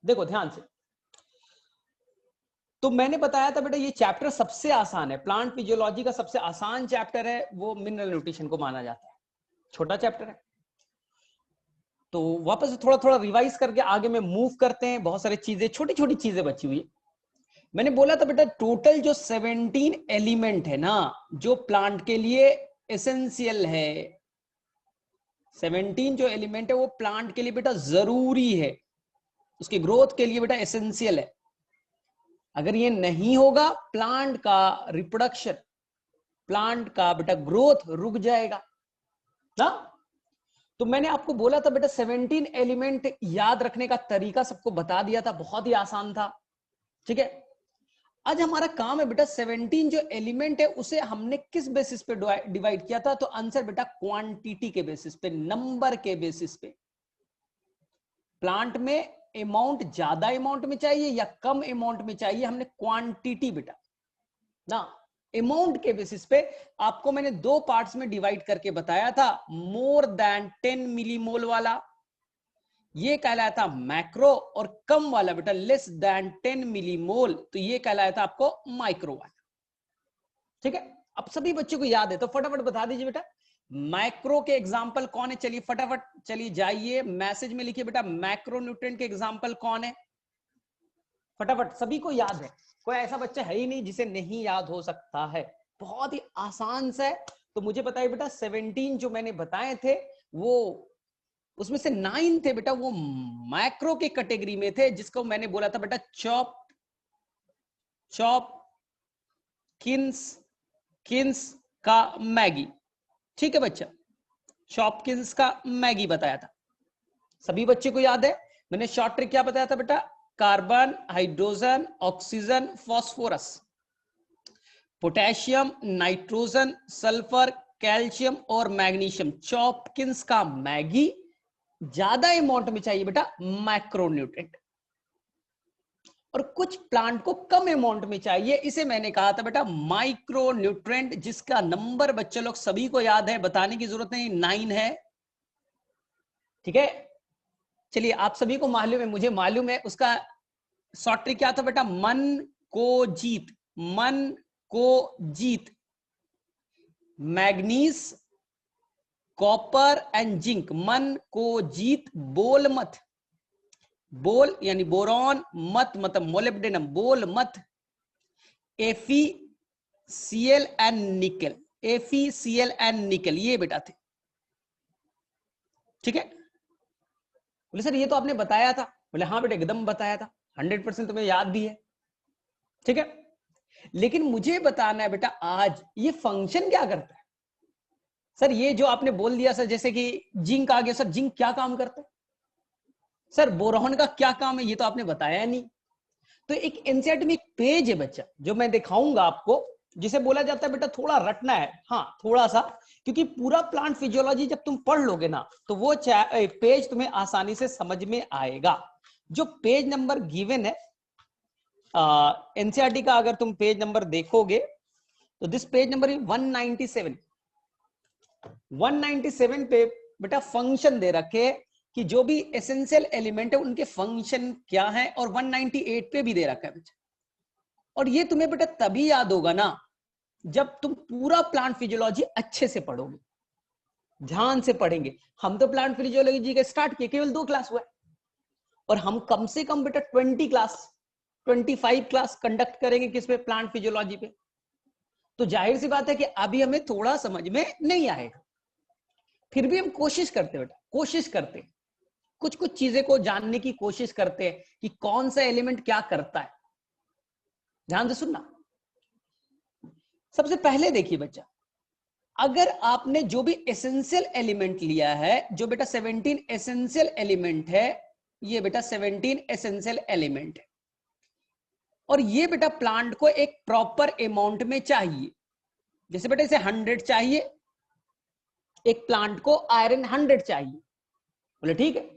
देखो ध्यान से, तो मैंने बताया था बेटा ये चैप्टर सबसे आसान है, प्लांट फिजियोलॉजी का सबसे आसान चैप्टर है, वो मिनरल न्यूट्रिशन को माना जाता है, छोटा चैप्टर है। तो वापस से थोड़ा थोड़ा रिवाइज करके आगे में मूव करते हैं, बहुत सारी चीजें, छोटी छोटी चीजें बची हुई है। मैंने बोला था बेटा टोटल जो 17 एलिमेंट है ना, जो प्लांट के लिए एसेंशियल है, 17 जो एलिमेंट है वो प्लांट के लिए बेटा जरूरी है, उसकी ग्रोथ के लिए बेटा एसेंशियल है। अगर ये नहीं होगा प्लांट का रिप्रोडक्शन, प्लांट का बेटा ग्रोथ रुक जाएगा ना। तो मैंने आपको बोला था बेटा 17 एलिमेंट याद रखने का तरीका सबको बता दिया था, बहुत ही आसान था। ठीक है, आज हमारा काम है बेटा 17 जो एलिमेंट है उसे हमने किस बेसिस पे डिवाइड किया था, तो आंसर बेटा क्वांटिटी के बेसिस पे, नंबर के बेसिस पे। प्लांट में अमाउंट ज्यादा अमाउंट में चाहिए या कम अमाउंट में चाहिए, हमने क्वांटिटी बेटा ना अमाउंट के बेसिस पे आपको मैंने दो पार्ट्स में डिवाइड करके बताया था। मोर देन 10 मिलीमोल वाला ये कहलाया था मैक्रो, और कम वाला बेटा लेस देन 10 मिलीमोल, तो ये कहलाया था आपको माइक्रो वाला। ठीक है, अब सभी बच्चों को याद है तो फटाफट बता दीजिए बेटा माइक्रो के एग्जाम्पल कौन है। चलिए फटाफट चलिए जाइए मैसेज में लिखिए बेटा मैक्रो न्यूट्रिएंट के एग्जाम्पल कौन है, फटाफट सभी को याद है, कोई ऐसा बच्चा है ही नहीं जिसे नहीं याद हो सकता है, बहुत ही आसान सा है। तो मुझे बताइए बेटा 17 जो मैंने बताए थे वो उसमें से 9 थे बेटा वो मैक्रो के कैटेगरी में थे, जिसको मैंने बोला था बेटा चॉप चॉप किन्स किन्स का मैगी। ठीक है बच्चा, शॉपकिंस का मैगी बताया था, सभी बच्चे को याद है। मैंने शॉर्ट ट्रिक क्या बताया था बेटा, carbon, hydrogen, oxygen, phosphorus, potassium, nitrogen, sulphur, calcium और मैग्नीशियम। चॉपकिंस का मैगी ज्यादा अमाउंट में चाहिए बेटा मैक्रोन्यूट्रिएंट, और कुछ प्लांट को कम अमाउंट में चाहिए, इसे मैंने कहा था बेटा माइक्रोन्यूट्रिएंट, जिसका नंबर बच्चे लोग सभी को याद है, बताने की जरूरत नहीं, 9 है। ठीक है, चलिए आप सभी को मालूम है, मुझे मालूम है, उसका शॉर्ट ट्रिक क्या था बेटा, मन को जीत, मन को जीत, मैग्नीज, कॉपर एंड जिंक, मन को जीत, बोल मत, बोल यानी बोरॉन, मत मतलब मोलिब्डेनम, बोल मत, एफी सीएल एंड निकल, एफी सीएल एंड निकल, ये बेटा थे। ठीक है, बोले सर ये तो आपने बताया था, बोले हाँ बेटा एकदम बताया था, 100% तुम्हें याद भी है। ठीक है, लेकिन मुझे बताना है बेटा आज ये फंक्शन क्या करता है। सर ये जो आपने बोल दिया सर, जैसे कि जिंक आ गया, सर जिंक क्या काम करता है, सर बोरॉन का क्या काम है, ये तो आपने बताया नहीं। तो एक एनसीईआरटी में एक पेज है बच्चा जो मैं दिखाऊंगा आपको, जिसे बोला जाता है बेटा थोड़ा रटना है, हाँ थोड़ा सा, क्योंकि पूरा प्लांट फिजियोलॉजी जब तुम पढ़ लोगे ना तो वो पेज तुम्हें आसानी से समझ में आएगा। जो पेज नंबर गिवन है एनसीईआरटी का, अगर तुम पेज नंबर देखोगे तो दिस पेज नंबर 197, 197 पे बेटा फंक्शन दे रखे कि जो भी एसेंशियल एलिमेंट है उनके फंक्शन क्या है, और 198 पे भी दे रखा है बच्चा। और ये तुम्हें बेटा तभी याद होगा ना जब तुम पूरा प्लांट फिजियोलॉजी अच्छे से पढ़ोगे, ध्यान से पढ़ेंगे। हम तो प्लांट फिजियोलॉजी का स्टार्ट किए, केवल 2 क्लास हुआ है, और हम कम से कम बेटा 20 क्लास 25 क्लास कंडक्ट करेंगे किस पे, प्लांट फिजियोलॉजी पे। तो जाहिर सी बात है कि अभी हमें थोड़ा समझ में नहीं आएगा, फिर भी हम कोशिश करते बेटा, कोशिश करते, कुछ कुछ चीजें को जानने की कोशिश करते हैं कि कौन सा एलिमेंट क्या करता है। ध्यान से सुनना, सबसे पहले देखिए बच्चा, अगर आपने जो भी एसेंशियल एलिमेंट लिया है, जो बेटा 17 एसेंशियल एलिमेंट है, ये बेटा 17 एसेंशियल एलिमेंट है, और ये बेटा प्लांट को एक प्रॉपर अमाउंट में चाहिए। जैसे बेटा इसे 100 चाहिए, एक प्लांट को आयरन 100 चाहिए, बोले ठीक है।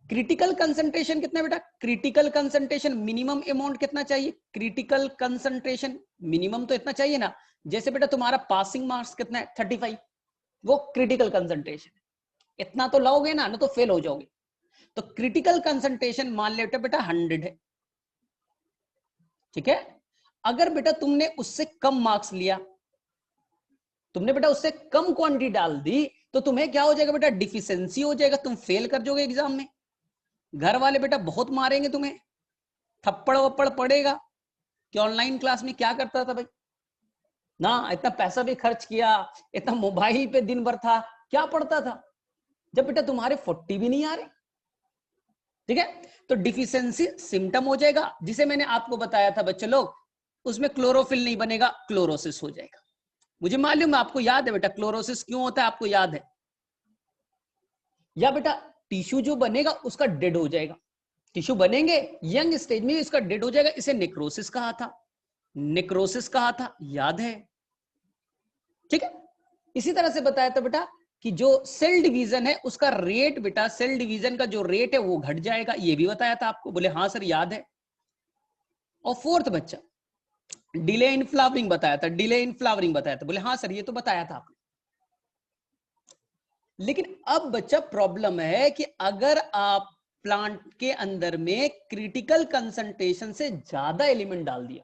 क्रिटिकल कंसंट्रेशन कितना बेटा, क्रिटिकल कंसंट्रेशन मिनिमम अमाउंट कितना चाहिए, क्रिटिकल कंसंट्रेशन मिनिमम तो इतना चाहिए ना। जैसे बेटा तुम्हारा पासिंग मार्क्स कितना है 35, वो क्रिटिकल कंसंट्रेशन, इतना तो लाओगे ना, ना तो फेल हो जाओगे। तो क्रिटिकल कंसंट्रेशन मान लेते बेटा 100 है, ठीक है। अगर बेटा तुमने उससे कम मार्क्स लिया, तुमने बेटा उससे कम क्वांटिटी डाल दी, तो तुम्हें क्या हो जाएगा बेटा, डिफिशिएंसी हो जाएगा, तुम फेल कर जाओगे एग्जाम में। घर वाले बेटा बहुत मारेंगे तुम्हें, थप्पड़ वप्पड़ पड़ेगा कि ऑनलाइन क्लास में क्या करता था भाई ना, इतना पैसा भी खर्च किया, इतना मोबाइल पे दिन भर था, क्या पढ़ता था, जब बेटा तुम्हारे 40 भी नहीं आ रहे, ठीक है। तो डिफिशिएंसी सिम्टम हो जाएगा, जिसे मैंने आपको बताया था बच्चे लोग, उसमें क्लोरोफिल नहीं बनेगा, क्लोरोसिस हो जाएगा। मुझे मालूम है आपको याद है बेटा क्लोरोसिस क्यों होता है, आपको याद है, या बेटा टिश्यू जो बनेगा उसका डेड हो जाएगा, टिश्यू बनेंगे यंग स्टेज में इसका डेड हो जाएगा, इसे नेक्रोसिस कहा था, नेक्रोसिस कहा था, याद है, ठीक है। इसी तरह से बताया था बेटा कि जो सेल डिवीजन है उसका रेट बेटा, सेल डिवीजन का जो रेट है वो घट जाएगा, ये भी बताया था आपको, बोले हाँ सर याद है। और फोर्थ बच्चा डिले इन फ्लावरिंग बताया था, डिले इन फ्लावरिंग बताया था, बोले हाँ सर ये तो बताया था आपने। लेकिन अब बच्चा प्रॉब्लम है कि अगर आप प्लांट के अंदर में क्रिटिकल कंसंट्रेशन से ज्यादा एलिमेंट डाल दिया,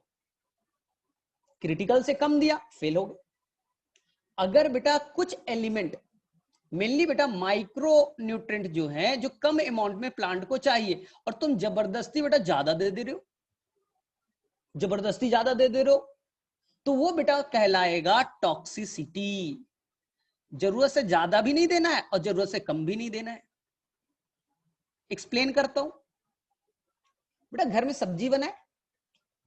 क्रिटिकल से कम दिया, फेल हो गए। अगर बेटा कुछ एलिमेंट, मेनली बेटा माइक्रो न्यूट्रिएंट जो है, जो कम अमाउंट में प्लांट को चाहिए, और तुम जबरदस्ती बेटा ज्यादा दे दे रहे हो, जबरदस्ती ज्यादा दे दे रहे हो, तो वो बेटा कहलाएगा टॉक्सिसिटी। जरूरत से ज्यादा भी नहीं देना है और जरूरत से कम भी नहीं देना है। एक्सप्लेन करता हूं बेटा, घर में सब्जी बनाए,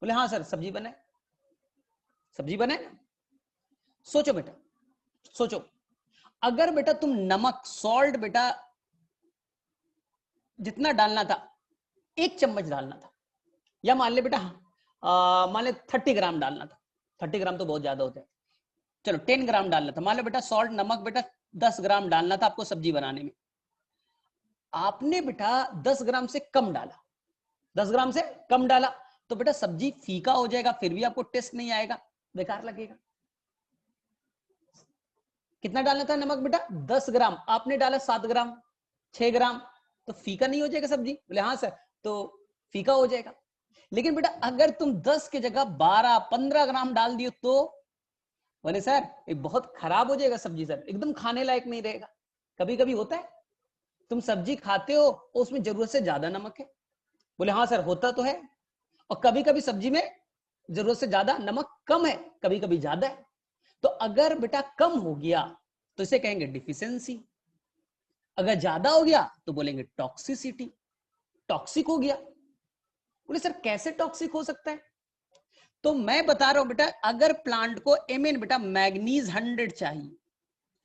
बोले हाँ सर सब्जी बनाए, सब्जी बनाए ना, सोचो बेटा, सोचो अगर बेटा तुम नमक, सॉल्ट बेटा जितना डालना था 1 चम्मच डालना था, या मान ले बेटा मान ले 30 ग्राम डालना था, 30 ग्राम तो बहुत ज्यादा होता है, चलो 10 ग्राम डालना था, मान लो बेटा सॉल्ट नमक बेटा 10 ग्राम डालना था आपको सब्जी बनाने में, आपने बेटा 10 ग्राम से कम डाला, 10 ग्राम से कम डाला, तो बेटा सब्जी फीका हो जाएगा, फिर भी आपको टेस्ट नहीं आएगा, बेकार लगेगा। कितना डालना था नमक बेटा, 10 ग्राम, आपने डाला 7 ग्राम 6 ग्राम, तो फीका नहीं हो जाएगा सब्जी, बोले हाँ सर, तो फीका हो जाएगा। लेकिन बेटा अगर तुम 10 की जगह 12-15 ग्राम डाल दियो, तो बोले सर ये बहुत खराब हो जाएगा सब्जी सर, एकदम खाने लायक नहीं रहेगा। कभी कभी होता है तुम सब्जी खाते हो उसमें जरूरत से ज्यादा नमक है, बोले हाँ सर होता तो है, और कभी कभी सब्जी में जरूरत से ज्यादा नमक कम है, कभी कभी ज्यादा है। तो अगर बेटा कम हो गया तो इसे कहेंगे डिफिशिएंसी, अगर ज्यादा हो गया तो बोलेंगे टॉक्सिसिटी, टॉक्सिक हो गया। बोले सर कैसे टॉक्सिक हो सकता है, तो मैं बता रहा हूं बेटा, अगर प्लांट को एमएन बेटा मैग्नीज 100 चाहिए,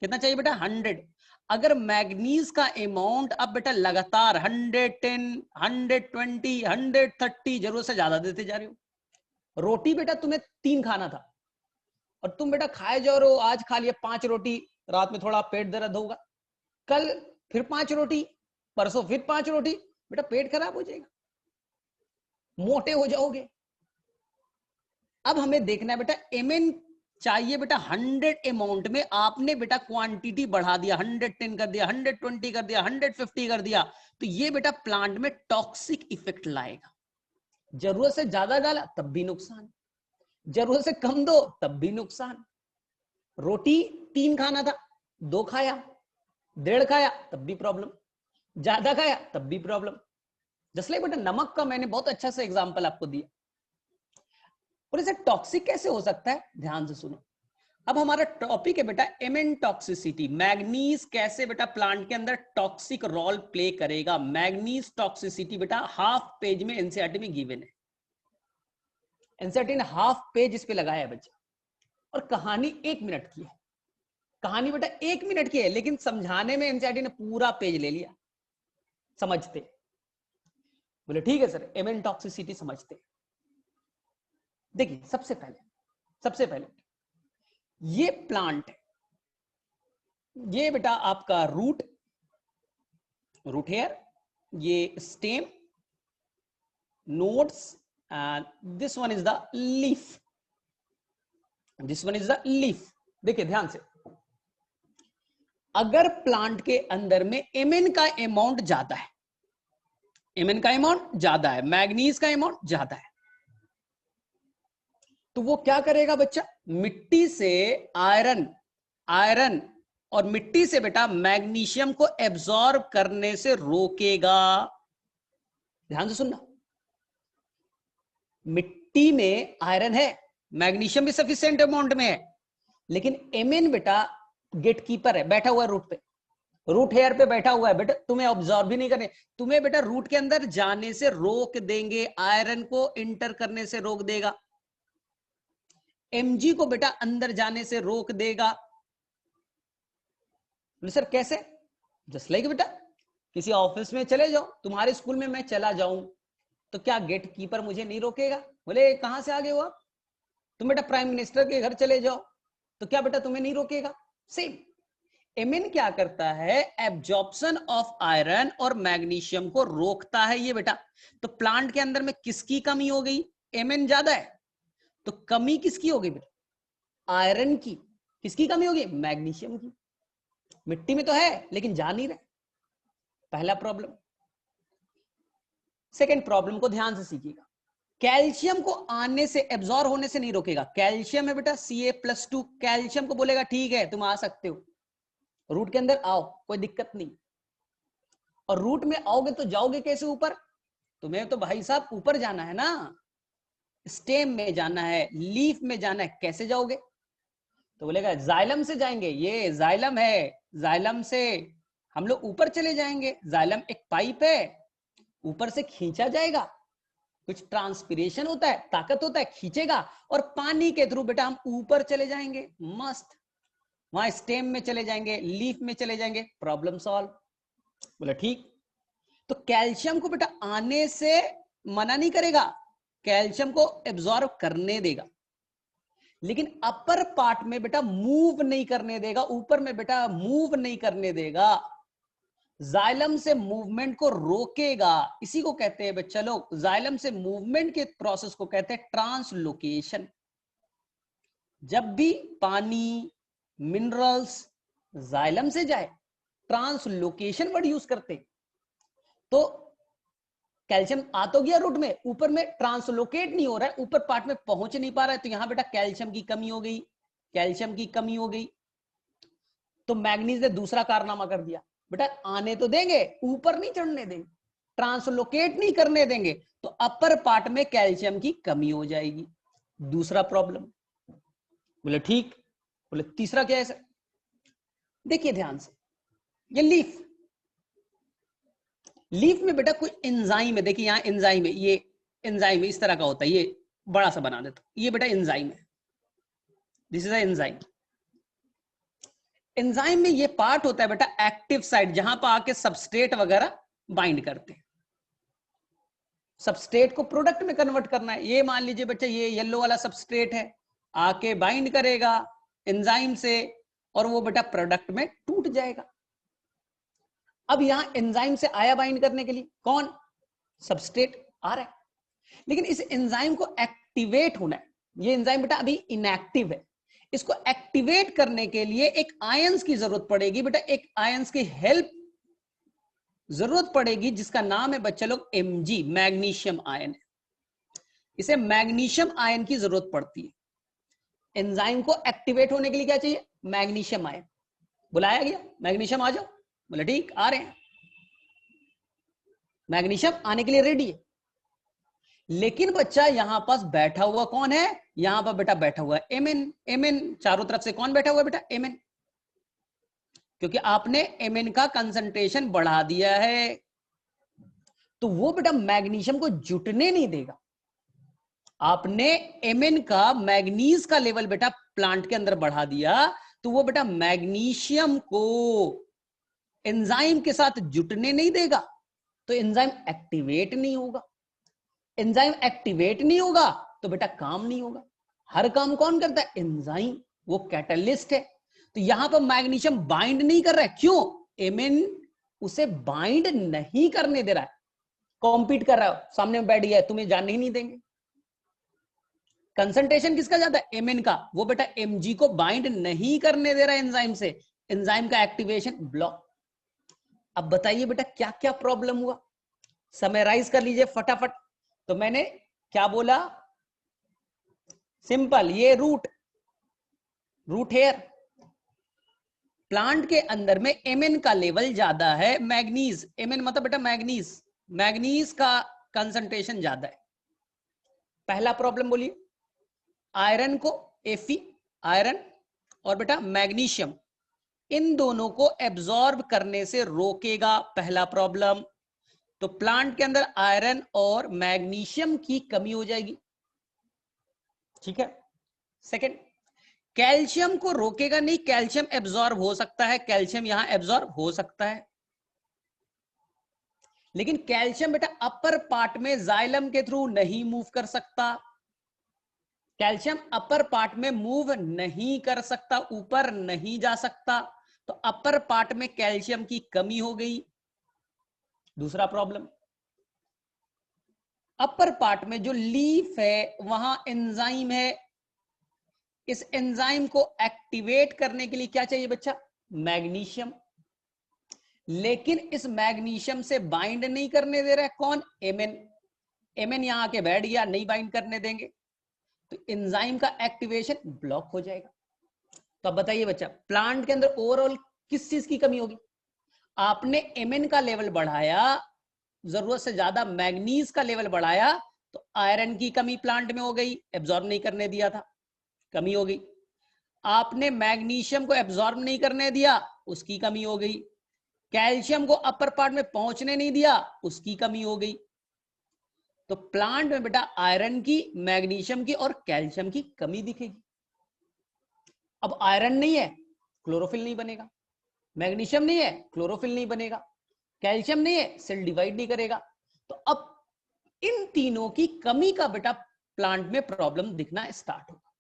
कितना चाहिए बेटा 100, अगर मैग्नीज का अमाउंट अब बेटा लगातार 110, 120, 130 जरूरत से ज्यादा देते जा रहे हो, रोटी बेटा तुम्हें 3 खाना था और तुम बेटा खाए जा रहे हो, आज खा लिया 5 रोटी, रात में थोड़ा पेट दर्द होगा, कल फिर 5 रोटी, परसों फिर 5 रोटी, बेटा पेट खराब हो जाएगा, मोटे हो जाओगे। अब हमें देखना है बेटा एमएन चाहिए बेटा 100 अमाउंट में, आपने बेटा क्वांटिटी बढ़ा दिया, 110 कर दिया, 120 कर दिया, 150 कर दिया, तो ये बेटा प्लांट में टॉक्सिक इफेक्ट लाएगा। जरूरत से ज्यादा डाला तब भी नुकसान, जरूरत से कम दो तब भी नुकसान। रोटी 3 खाना था, 2 खाया, 1.5 खाया तब भी प्रॉब्लम, ज्यादा खाया तब भी प्रॉब्लम। जैसे बेटा नमक का मैंने बहुत अच्छा सा एग्जांपल आपको दिया, और इसे टॉक्सिक कैसे हो सकता है, ध्यान से सुनो। अब हमारा टॉपिक है बेटा एमएन टॉक्सिसिटी, मैग्नीज कैसे बेटा प्लांट के अंदर टॉक्सिक रोल प्ले करेगा। मैग्नीज टॉक्सिसिटी बेटा हाफ पेज में एनसीईआरटी में गिवन है, एनसीईआरटी ने हाफ पेज इस पे लगाया है बच्चा, और कहानी 1 मिनट की है, कहानी बेटा 1 मिनट की है, लेकिन समझाने में एनसीईआरटी ने पूरा पेज ले लिया। समझते, बोले ठीक है सर एमएन टॉक्सिसिटी समझते। देखिए सबसे पहले ये प्लांट, ये बेटा आपका रूट हेयर, ये stem, nodes, and this one is the leaf, this one is the leaf. देखिए ध्यान से, अगर प्लांट के अंदर में एमएन का अमाउंट ज्यादा है, Mn का अमाउंट ज्यादा है, मैग्नीज का अमाउंट ज्यादा है, तो वो क्या करेगा बच्चा, मिट्टी से आयरन और मिट्टी से बेटा मैग्नीशियम को एब्जॉर्ब करने से रोकेगा। ध्यान से सुनना, मिट्टी में आयरन है, मैग्नीशियम भी सफिशिएंट अमाउंट में है, लेकिन Mn बेटा गेट कीपर है, बैठा हुआ है रूट पे, रूट हेयर पे बैठा हुआ है बेटा, तुम्हें ऑब्जॉर्व भी नहीं करने, तुम्हें बेटा रूट के अंदर जाने से रोक देंगे, आयरन को इंटर करने से रोक देगा, Mg को बेटा अंदर जाने से रोक देगा। सर कैसे? जस्ट लाइक बेटा किसी ऑफिस में चले जाओ, तुम्हारे स्कूल में मैं चला जाऊं तो क्या गेट कीपर मुझे नहीं रोकेगा? बोले कहां से आ गए हो आप? तुम बेटा प्राइम मिनिस्टर के घर चले जाओ तो क्या बेटा तुम्हें नहीं रोकेगा? सेम Mn क्या करता है, एब्जॉर्प्शन ऑफ आयरन और मैग्नीशियम को रोकता है ये बेटा। तो प्लांट के अंदर में किसकी कमी हो गई? Mn ज्यादा है, तो कमी किसकी हो गई बेटा? आयरन की। किसकी कमी होगी? मैग्नीशियम की। मिट्टी में तो है लेकिन जा नहीं रहे, पहला प्रॉब्लम। सेकेंड प्रॉब्लम को ध्यान से सीखिएगा, कैल्शियम को आने से, एब्जॉर्ब होने से नहीं रोकेगा। कैल्शियम है बेटा Ca+2, कैल्शियम को बोलेगा ठीक है तुम आ सकते हो, रूट के अंदर आओ, कोई दिक्कत नहीं। और रूट में आओगे तो जाओगे कैसे ऊपर? तुम्हें तो भाई साहब ऊपर जाना है ना, स्टेम में जाना है, लीफ में जाना है, कैसे जाओगे? तो बोलेगा जाइलम से जाएंगे, ये जाइलम है, जाइलम से हम लोग ऊपर चले जाएंगे। जाइलम एक पाइप है, ऊपर से खींचा जाएगा, कुछ ट्रांसपिरेशन होता है, ताकत होता है, खींचेगा और पानी के थ्रू बेटा हम ऊपर चले जाएंगे, मस्त। वहां स्टेम में चले जाएंगे, लीफ में चले जाएंगे, प्रॉब्लम सॉल्व। बोला ठीक। तो कैल्शियम को बेटा आने से मना नहीं करेगा, कैल्शियम को एब्जॉर्ब करने देगा, लेकिन अपर पार्ट में बेटा मूव नहीं करने देगा, ऊपर में बेटा मूव नहीं करने देगा, जाइलम से मूवमेंट को रोकेगा। इसी को कहते हैं बच्चा लोग, जाइलम से मूवमेंट के प्रोसेस को कहते हैं ट्रांसलोकेशन। जब भी पानी, मिनरल्स जाइलम से जाए, ट्रांसलोकेशन वर्ड यूज करते। तो कैल्शियम आ तो गया रूट में, ऊपर में ट्रांसलोकेट नहीं हो रहा है, ऊपर पार्ट में पहुंच नहीं पा रहा है, तो यहां बेटा कैल्शियम की कमी हो गई, कैल्शियम की कमी हो गई। तो मैग्नीज ने दूसरा कारनामा कर दिया, बेटा आने तो देंगे, ऊपर नहीं चढ़ने देंगे, ट्रांसलोकेट नहीं करने देंगे, तो अपर पार्ट में कैल्शियम की कमी हो जाएगी। दूसरा प्रॉब्लम। बोले ठीक। बोले तीसरा क्या है सर? देखिए ध्यान से, ये लीफ में बेटा कोई एंजाइम है, देखिए यहां एंजाइम है, ये एंजाइम इस तरह का होता है, ये बड़ा सा बना देता, ये बेटा एंजाइम है, दिस इज एंजाइम। एंजाइम में ये पार्ट होता है बेटा एक्टिव साइट, जहां पर आके सबस्ट्रेट वगैरह बाइंड करते हैं, सबस्ट्रेट को प्रोडक्ट में कन्वर्ट करना है। ये मान लीजिए बच्चा ये येलो वाला सबस्ट्रेट है, आके बाइंड करेगा एंजाइम से और वो बेटा प्रोडक्ट में टूट जाएगा। अब यहां एंजाइम से आया बाइंड करने के लिए कौन? सबस्ट्रेट आ रहा है, लेकिन इस एंजाइम को एक्टिवेट होना है, ये एंजाइम बेटा अभी इनएक्टिव है, इसको एक्टिवेट करने के लिए एक आयंस की जरूरत पड़ेगी बेटा, एक आयंस की हेल्प जरूरत पड़ेगी, जिसका नाम है बच्चा लोग Mg, मैग्नीशियम आयन है। इसे मैग्नीशियम आयन की जरूरत पड़ती है। एंजाइम को एक्टिवेट होने के लिए क्या चाहिए? Magnesium ion. बुलाया गया, मैग्नीशियम आ जाओ, बोला ठीक आ रहे हैं, मैग्नीशियम आने के लिए रेडी है। लेकिन बच्चा यहां पास बैठा हुआ कौन है? यहां पर बेटा बैठा हुआ है Mn। चारों तरफ से कौन बैठा हुआ है बेटा? Mn, क्योंकि आपने Mn का कंसंट्रेशन बढ़ा दिया है, तो वो बेटा मैग्नीशियम को जुटने नहीं देगा। आपने Mn का, मैग्नीज का लेवल बेटा प्लांट के अंदर बढ़ा दिया, तो वो बेटा मैग्नीशियम को एंजाइम के साथ जुटने नहीं देगा, तो एंजाइम एक्टिवेट नहीं होगा। एंजाइम एक्टिवेट नहीं होगा तो बेटा काम नहीं होगा। हर काम कौन करता है? एंजाइम, वो कैटलिस्ट है। तो यहां पर मैग्नीशियम बाइंड नहीं कर रहा है, क्यों? Mn उसे बाइंड नहीं करने दे रहा है, कॉम्पीट कर रहा है, सामने में बैठ गया है, तुम्हें जाने ही नहीं देंगे। कंसंट्रेशन किसका ज्यादा है? Mn का, वो बेटा Mg को बाइंड नहीं करने दे रहा है एंजाइम से, एंजाइम का एक्टिवेशन ब्लॉक। अब बताइए बेटा क्या क्या प्रॉब्लम हुआ? समराइज कर लीजिए फटाफट। तो मैंने क्या बोला, सिंपल, ये रूट हेयर, प्लांट के अंदर में एमएन का लेवल ज्यादा है, मैग्नीज, एमएन मतलब बेटा मैग्नीज, मैग्नीज का कंसंट्रेशन ज्यादा है। पहला प्रॉब्लम बोलिए, आयरन को एफी, आयरन और बेटा मैग्नीशियम, इन दोनों को एब्जॉर्ब करने से रोकेगा, पहला प्रॉब्लम। तो प्लांट के अंदर आयरन और मैग्नीशियम की कमी हो जाएगी, ठीक है। सेकंड, कैल्शियम को रोकेगा नहीं, कैल्शियम एब्जॉर्ब हो सकता है, कैल्शियम यहां एब्जॉर्ब हो सकता है, लेकिन कैल्शियम बेटा अपर पार्ट में जाइलम के थ्रू नहीं मूव कर सकता, कैल्शियम अपर पार्ट में मूव नहीं कर सकता, ऊपर नहीं जा सकता, तो अपर पार्ट में कैल्शियम की कमी हो गई। दूसरा प्रॉब्लम, अपर पार्ट में जो लीफ है वहां एंजाइम है, इस एंजाइम को एक्टिवेट करने के लिए क्या चाहिए बच्चा, मैग्नीशियम, लेकिन इस मैग्नीशियम से बाइंड नहीं करने दे रहा है कौन, एमएन, एमएन यहां आके बैठ गया, नहीं बाइंड करने देंगे, तो एंजाइम का एक्टिवेशन ब्लॉक हो जाएगा। तो अब बताइए बच्चा, प्लांट के अंदर ओवरऑल किस चीज की कमी होगी, आपने एमएन का लेवल बढ़ाया, जरूरत से ज्यादा मैग्नीज का लेवल बढ़ाया, तो आयरन की कमी प्लांट में हो गई, एब्जॉर्ब नहीं करने दिया था, कमी हो गई। आपने मैग्नीशियम को एब्जॉर्ब नहीं करने दिया, उसकी कमी हो गई। कैल्शियम को अपर पार्ट में पहुंचने नहीं दिया, उसकी कमी हो गई। तो प्लांट में बेटा आयरन की, मैग्नीशियम की और कैल्शियम की कमी दिखेगी। अब आयरन नहीं है, क्लोरोफिल नहीं बनेगा, मैग्नीशियम नहीं है, क्लोरोफिल नहीं बनेगा, कैल्शियम नहीं है, सेल डिवाइड नहीं करेगा। तो अब इन तीनों की कमी का बेटा प्लांट में प्रॉब्लम दिखना स्टार्ट होगा।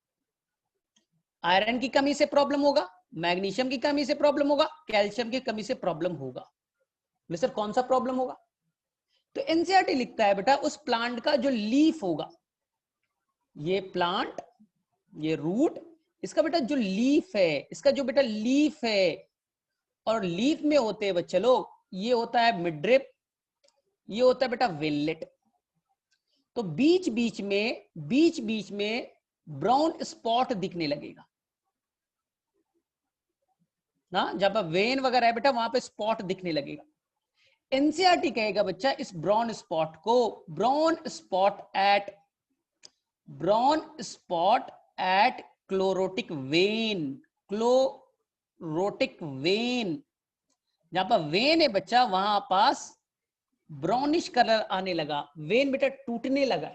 आयरन की कमी से प्रॉब्लम होगा, मैग्नीशियम की कमी से प्रॉब्लम होगा, कैल्शियम की कमी से प्रॉब्लम होगा। सर कौन सा प्रॉब्लम होगा, तो एनसीईआरटी लिखता है बेटा उस प्लांट का जो लीफ होगा, ये प्लांट, ये रूट, इसका बेटा जो लीफ है, इसका जो बेटा लीफ है, और लीफ में होते हैं बच्चे लोग, ये होता है मिडरिप, ये होता है बेटा वेललेट। तो बीच बीच में ब्राउन स्पॉट दिखने लगेगा ना, जब वेन वगैरह है बेटा वहां पे स्पॉट दिखने लगेगा। एनसीईआरटी कहेगा बच्चा इस ब्राउन स्पॉट को brown spot at chlorotic vein, chlorotic vein, जहां पर वेन है बच्चा वहां पास ब्राउनिश कलर आने लगा, वेन बेटा टूटने लगा।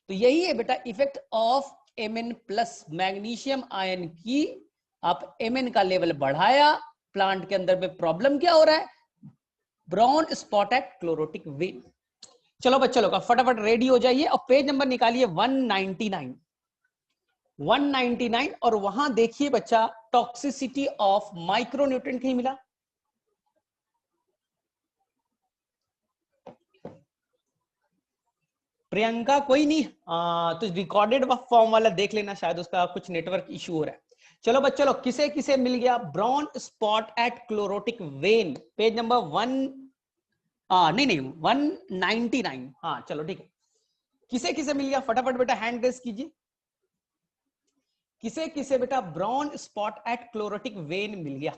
तो यही है बेटा effect of MN plus, magnesium ion की, आप एमएन का लेवल बढ़ाया, प्लांट के अंदर में प्रॉब्लम क्या हो रहा है, brown spot at chlorotic vein. चलो बच्चों लोग फटाफट रेडी हो जाइए और पेज नंबर निकालिए 199, 199, और वहां देखिए बच्चा टॉक्सिसिटी ऑफ माइक्रोन्यूट्रिएंट कहीं मिला, प्रियंका कोई नहीं, तो रिकॉर्डेड फॉर्म वाला देख लेना, शायद उसका कुछ नेटवर्क इशू हो रहा है। चलो बच्चों लोग किसे किसे मिल गया brown spot at chlorotic vein, page number 199, हाँ चलो ठीक है, किसे किसे मिल गया फटाफट बेटा हैंड रेस कीजिए, किसे किसे बेटा brown spot at chlorotic vein मिल गया।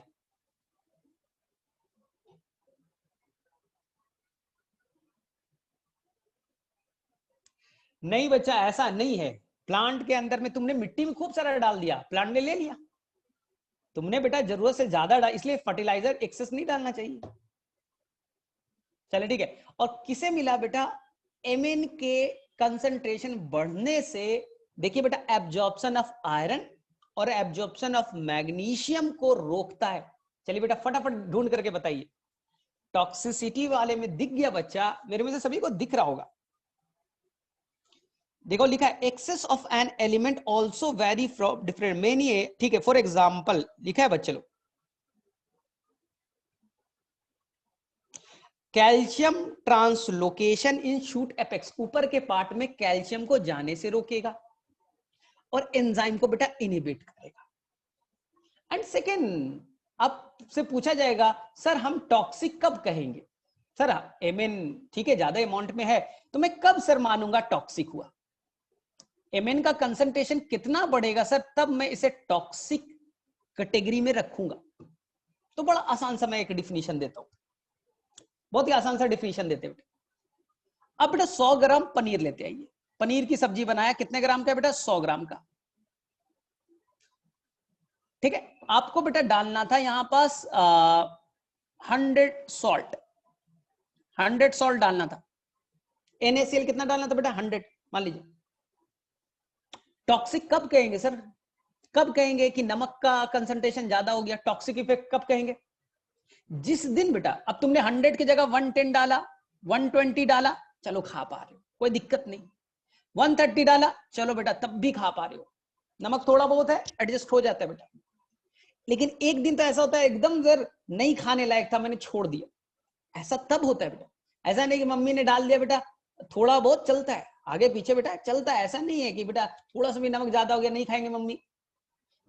नहीं बच्चा ऐसा नहीं है, प्लांट के अंदर में तुमने मिट्टी में खूब सारा डाल दिया, प्लांट ने ले लिया, तुमने बेटा जरूरत से ज्यादा डाल, इसलिए फर्टिलाइजर एक्सेस नहीं डालना चाहिए। चले ठीक है, और किसे मिला बेटा, एमएन के कंसंट्रेशन बढ़ने से, देखिए बेटा एब्जॉर्प्शन ऑफ आयरन और एब्जॉर्प्शन ऑफ मैग्नीशियम को रोकता है। चलिए बेटा फटाफट ढूंढ करके बताइए, टॉक्सिसिटी वाले में दिख गया बच्चा, मेरे में से सभी को दिख रहा होगा, देखो लिखा है excess of an element also vary from different many है, ठीक है, फॉर एग्जाम्पल लिखा है बच्चे लोग, calcium translocation in shoot apex, ऊपर के पार्ट में कैल्शियम को जाने से रोकेगा और एंजाइम को बेटा इनहिबिट करेगा। एंड सेकेंड, आपसे पूछा जाएगा सर हम टॉक्सिक कब कहेंगे, सर एमएन ठीक है ज्यादा अमाउंट में है, तो मैं कब सर मानूंगा टॉक्सिक हुआ? एमएन का कंसंट्रेशन कितना बढ़ेगा सर, तब मैं इसे टॉक्सिक कैटेगरी में रखूंगा। तो बड़ा आसान सा मैं एक डिफिनीशन देता हूं, बहुत ही आसान सा डिफिनीशन देते बेटे। अब बेटा 100 ग्राम पनीर लेते आइए, पनीर की सब्जी बनाया, कितने ग्राम का बेटा? 100 ग्राम का। ठीक है, आपको बेटा डालना था यहां पास 100 सॉल्ट, 100 सॉल्ट डालना था। NaCl कितना डालना था बेटा? 100 मान लीजिए। टॉक्सिक कब कहेंगे सर? कब कहेंगे कि नमक का कंसंट्रेशन ज्यादा हो गया? टॉक्सिक इफेक्ट कब कहेंगे? जिस दिन बेटा अब तुमने 100 की जगह 110 डाला, 120 डाला, चलो खा पा रहे हो, कोई दिक्कत नहीं। 130 डाला, चलो बेटा तब भी खा पा रहे हो, नमक थोड़ा बहुत है, एडजस्ट हो जाता है बेटा। लेकिन एक दिन तो ऐसा होता है एकदम सर नहीं खाने लायक था, मैंने छोड़ दिया, ऐसा तब होता है बेटा। ऐसा नहीं कि मम्मी ने डाल दिया बेटा, थोड़ा बहुत चलता है, आगे पीछे बेटा चलता है। ऐसा नहीं है कि बेटा थोड़ा सा भी नमक ज्यादा हो गया नहीं खाएंगे मम्मी।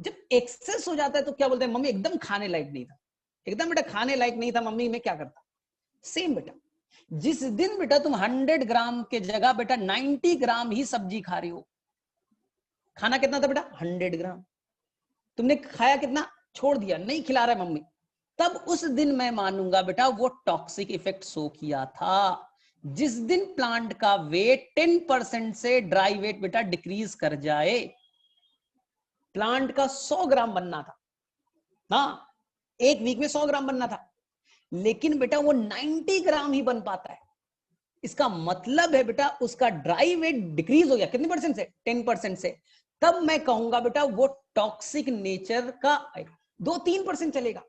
जब एक्सेस हो जाता है तो क्या बोलते हैं, मम्मी एकदम खाने लायक नहीं था, एकदम बेटा खाने लायक नहीं था मम्मी, मैं क्या करता? सेम बेटा, जिस दिन बेटा तुम 100 ग्राम के जगह बेटा 90 ग्राम ही सब्जी खा रहे हो, खाना कितना था बेटा? 100 ग्राम, तुमने खाया कितना? छोड़ दिया, नहीं खिला रहा मम्मी, तब उस दिन मैं मानूंगा बेटा वो टॉक्सिक इफेक्ट शो किया था। जिस दिन प्लांट का वेट 10% से ड्राई वेट बेटा डिक्रीज कर जाए, प्लांट का 100 ग्राम बनना था, हाँ एक वीक में 100 ग्राम बनना था, लेकिन बेटा वो 90 ग्राम ही बन पाता है। इसका मतलब है बेटा उसका ड्राई वेट डिक्रीज हो गया, कितने परसेंट से? 10% से। तब मैं कहूंगा बेटा वो टॉक्सिक नेचर का 2-3% चलेगा,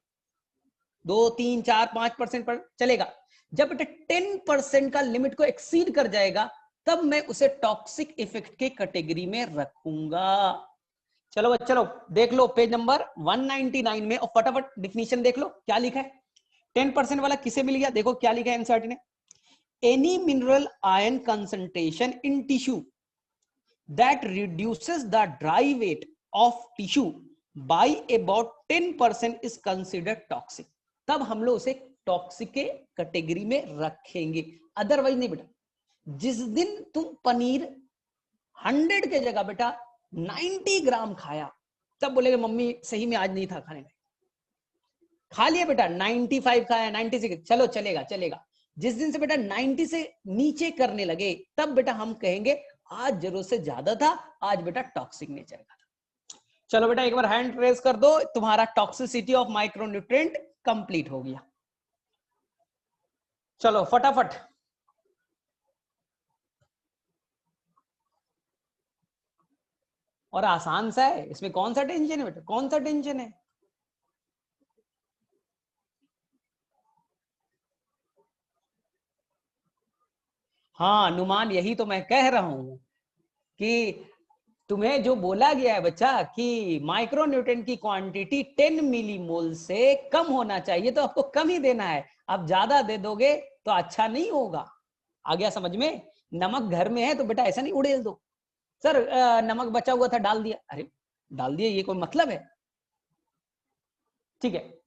2-3-4-5% पर चलेगा। जब बेटा 10% का लिमिट को एक्सीड कर जाएगा, तब मैं उसे टॉक्सिक इफेक्ट के कैटेगरी में रखूंगा। चलो चलो देख लो पेज नंबर 199 में, और फटाफट डिफिनीशन देख लो क्या लिखा है। 10% वाला किसे मिल गया? देखो क्या लिखा है एनसीईआरटी ने, any mineral ion concentration in tissue that reduces the dry weight of tissue by about 10% is considered toxic। तब हम लोग उसे टॉक्सिक के कैटेगरी में रखेंगे, अदरवाइज नहीं बेटा। जिस दिन तुम पनीर 100 के जगह बेटा 90 ग्राम खाया, तब बोलेगे मम्मी सही में आज नहीं था खाने में, खा लिया बेटा 95 खाया, 96, चलो चलेगा चलेगा। जिस दिन से बेटा 90 से नीचे करने लगे, तब बेटा हम कहेंगे आज जरूरत से ज्यादा था, आज बेटा टॉक्सिक नेचर का था। चलो बेटा एक बार हैंड रेज कर दो, तुम्हारा टॉक्सिसिटी ऑफ माइक्रोन्यूट्रिएंट कंप्लीट हो गया। चलो फटाफट, और आसान सा है, इसमें कौन सा टेंशन है बेटा, कौन सा टेंशन है? हाँ अनुमान, यही तो मैं कह रहा हूं कि तुम्हें जो बोला गया है बच्चा कि माइक्रोन्यूट्रिएंट की क्वांटिटी 10 मिलीमोल से कम होना चाहिए, तो आपको कम ही देना है। आप ज्यादा दे दोगे तो अच्छा नहीं होगा। आ गया समझ में? नमक घर में है तो बेटा ऐसा नहीं उड़ेल दो, सर नमक बचा हुआ था डाल दिया, अरे डाल दिया, ये कोई मतलब है? ठीक है,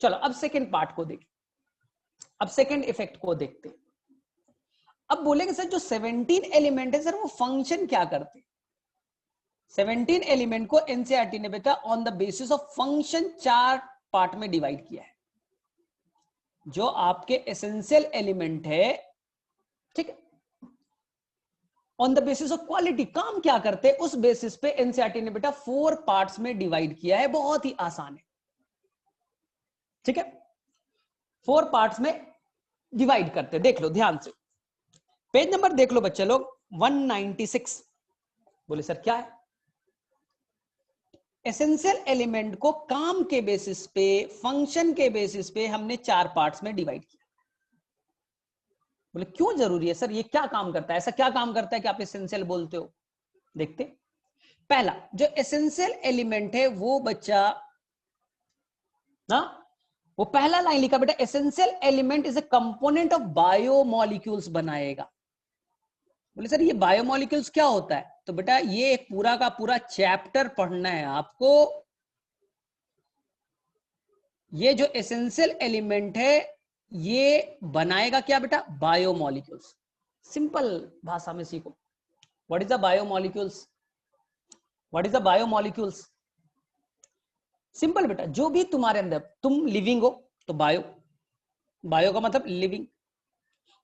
चलो अब सेकेंड पार्ट को देखिए, अब सेकेंड इफेक्ट को देखते हैं। अब बोलेंगे सर जो 17 एलिमेंट है सर वो फंक्शन क्या करते हैं? 17 एलिमेंट को एनसीईआरटी ने बेटा on the basis of function 4 part में डिवाइड किया है। जो आपके एसेंशियल एलिमेंट है, ठीक है, on the basis of quality काम क्या करते हैं, उस बेसिस पे एनसीईआरटी ने बेटा 4 पार्ट्स में डिवाइड किया है, बहुत ही आसान है। ठीक है, 4 पार्ट्स में डिवाइड करते हैं, देख लो ध्यान से, पेज नंबर देख लो बच्चे लोग 196। बोले सर क्या है? एसेंशियल एलिमेंट को काम के बेसिस पे, फंक्शन के बेसिस पे हमने 4 पार्ट्स में डिवाइड किया। बोले क्यों जरूरी है सर, ये क्या काम करता है, ऐसा क्या काम करता है कि आप एसेंशियल बोलते हो? देखते, पहला जो एसेंशियल एलिमेंट है वो बच्चा ना, वो पहला लाइन लिखा बेटा, essential element is a component of biomolecules बनाएगा। बोले सर ये बायोमोलिक्यूल्स क्या होता है? तो बेटा ये एक पूरा का पूरा चैप्टर पढ़ना है आपको। ये जो एसेंशियल एलिमेंट है ये बनाएगा क्या बेटा, बायोमोलिक्यूल्स। सिंपल भाषा में सीखो, what is the biomolecules, what is the biomolecules. Simple बेटा, जो भी तुम्हारे अंदर, तुम लिविंग हो तो बायो, बायो का मतलब लिविंग।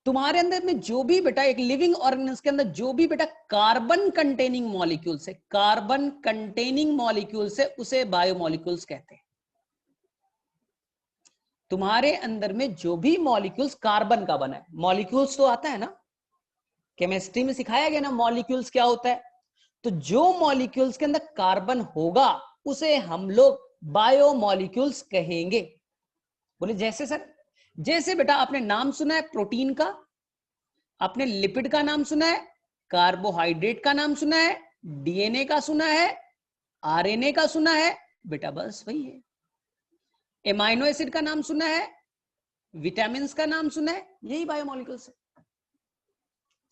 तुम्हारे अंदर में जो भी बेटा एक लिविंग ऑर्गेनिज्म के अंदर जो भी बेटा कार्बन कंटेनिंग मॉलिक्यूल्स है, कार्बन कंटेनिंग मॉलिक्यूल्स है, उसे बायोमोलिक्यूल्स कहते हैं। तुम्हारे अंदर में जो भी मॉलिक्यूल्स कार्बन का बना है, मॉलिक्यूल्स तो आता है ना, केमिस्ट्री में सिखाया गया ना मॉलिक्यूल्स क्या होता है। तो जो मॉलिक्यूल्स के अंदर कार्बन होगा उसे हम लोग बायोमोलिक्यूल्स कहेंगे। बोले जैसे सर, जैसे बेटा आपने नाम सुना है प्रोटीन का, आपने लिपिड का नाम सुना है, कार्बोहाइड्रेट का नाम सुना है, डीएनए का सुना है, आरएनए का सुना है, बेटा बस वही है। एमाइनो एसिड का नाम सुना है, विटामिन का नाम सुना है, यही बायोमोलिक्यूल्स है।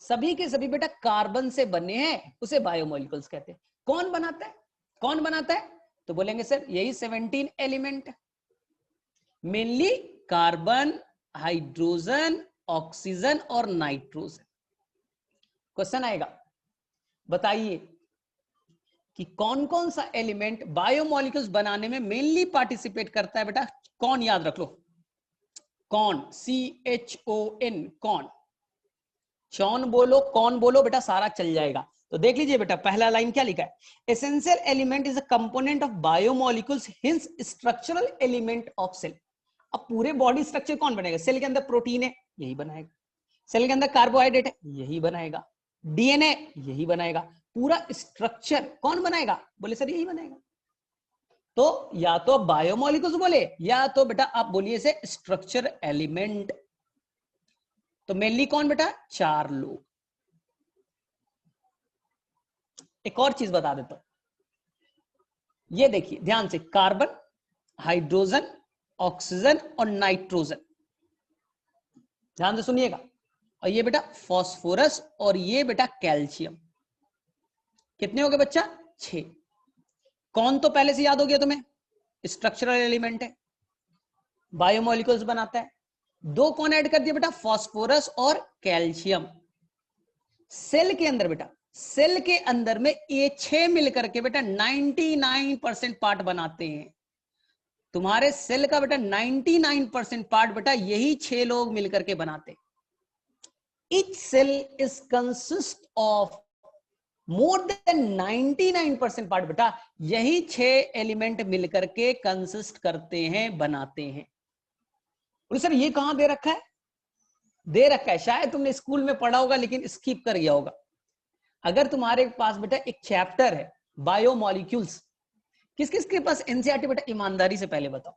सभी के सभी बेटा कार्बन से बने हैं, उसे बायोमोलिक्यूल्स कहते हैं। कौन बनाता है, कौन बनाता है, तो बोलेंगे सर यही 17 element, mainly carbon, hydrogen, oxygen और नाइट्रोजन। क्वेश्चन आएगा, बताइए कि कौन कौन सा एलिमेंट बायोमोलिक्यूल्स बनाने में मेनली पार्टिसिपेट करता है बेटा। कौन, याद रख लो, कौन, CHON, कौन। चौन बोलो, कौन बोलो बेटा, सारा चल जाएगा। तो देख लीजिए बेटा, पहला लाइन क्या लिखा है, essential element is a component of biomolecules, hence structural element of cell. अब पूरे बॉडी स्ट्रक्चर कौन बनेगा, सेल के अंदर प्रोटीन है, यही बनाएगा। सेल के अंदर कार्बोहाइड्रेट है, यही बनाएगा। डीएनए, यही बनाएगा। पूरा स्ट्रक्चर कौन बनाएगा, बोले सर यही बनाएगा। तो या तो बायोमोलिक्यूल्स बोले, या तो बेटा आप बोलिए से स्ट्रक्चर एलिमेंट। तो मेनली कौन बेटा, चार लोग। एक और चीज बता देता हूं, ये देखिए ध्यान से, कार्बन, हाइड्रोजन, ऑक्सीजन और नाइट्रोजन, ध्यान से सुनिएगा। और ये बेटा फास्फोरस और ये बेटा कैल्शियम। कितने हो गए बच्चा, 6। कौन तो पहले से याद हो गया तुम्हें, स्ट्रक्चरल एलिमेंट है, बायोमोलिक्यूल्स बनाता है। दो कौन ऐड कर दिया बेटा, फास्फोरस और कैल्शियम। सेल के अंदर बेटा, सेल के अंदर में ये 6 मिलकर के बेटा 99% पार्ट बनाते हैं। तुम्हारे सेल का बेटा 99% पार्ट बेटा यही 6 लोग मिलकर के बनाते हैं। Each cell is consist of more than 99% part बेटा यही 6 एलिमेंट मिलकर के कंसिस्ट करते हैं, बनाते हैं। बोले सर ये कहां दे रखा है, दे रखा है, शायद तुमने स्कूल में पढ़ा होगा लेकिन स्किप कर गया होगा। अगर तुम्हारे पास बेटा एक चैप्टर है बायोमोलिक्यूल्स, किस किस के पास एनसीईआरटी बेटा, ईमानदारी से पहले बताओ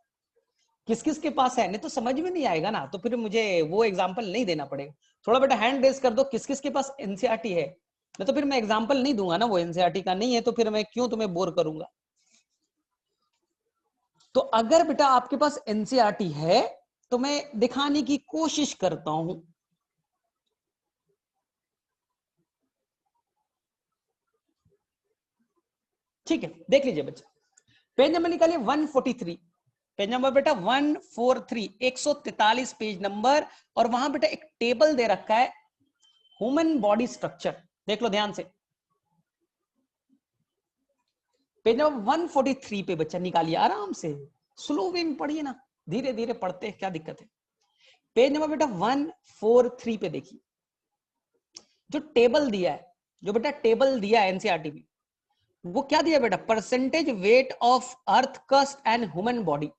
किस किस के पास है, नहीं तो समझ में नहीं आएगा ना, तो फिर मुझे वो एग्जांपल नहीं देना पड़ेगा। थोड़ा बेटा हैंड रेज कर दो किस किस के पास एनसीईआरटी है, नहीं तो फिर मैं एग्जांपल नहीं दूंगा ना, वो एनसीईआरटी का नहीं है तो फिर मैं क्यों तुम्हें बोर करूंगा। तो अगर बेटा आपके पास एनसीईआरटी है तो मैं दिखाने की कोशिश करता हूं। ठीक है, देख लीजिए बच्चा, पेज नंबर निकालिए 143, पेज नंबर बेटा 143, 143 पेज नंबर। और वहां बेटा एक टेबल दे रखा है ह्यूमन बॉडी स्ट्रक्चर, देख लो ध्यान से। पेज नंबर 143 पे बच्चा निकालिए, आराम से स्लो वे में पढ़िए ना, धीरे धीरे पढ़ते हैं, क्या दिक्कत है। पेज नंबर बेटा 143 पे देखिए, जो टेबल दिया है, जो बेटा टेबल दिया है एनसीईआरटी में, वो क्या दिया बेटा, percentage weight of earth crust and human body.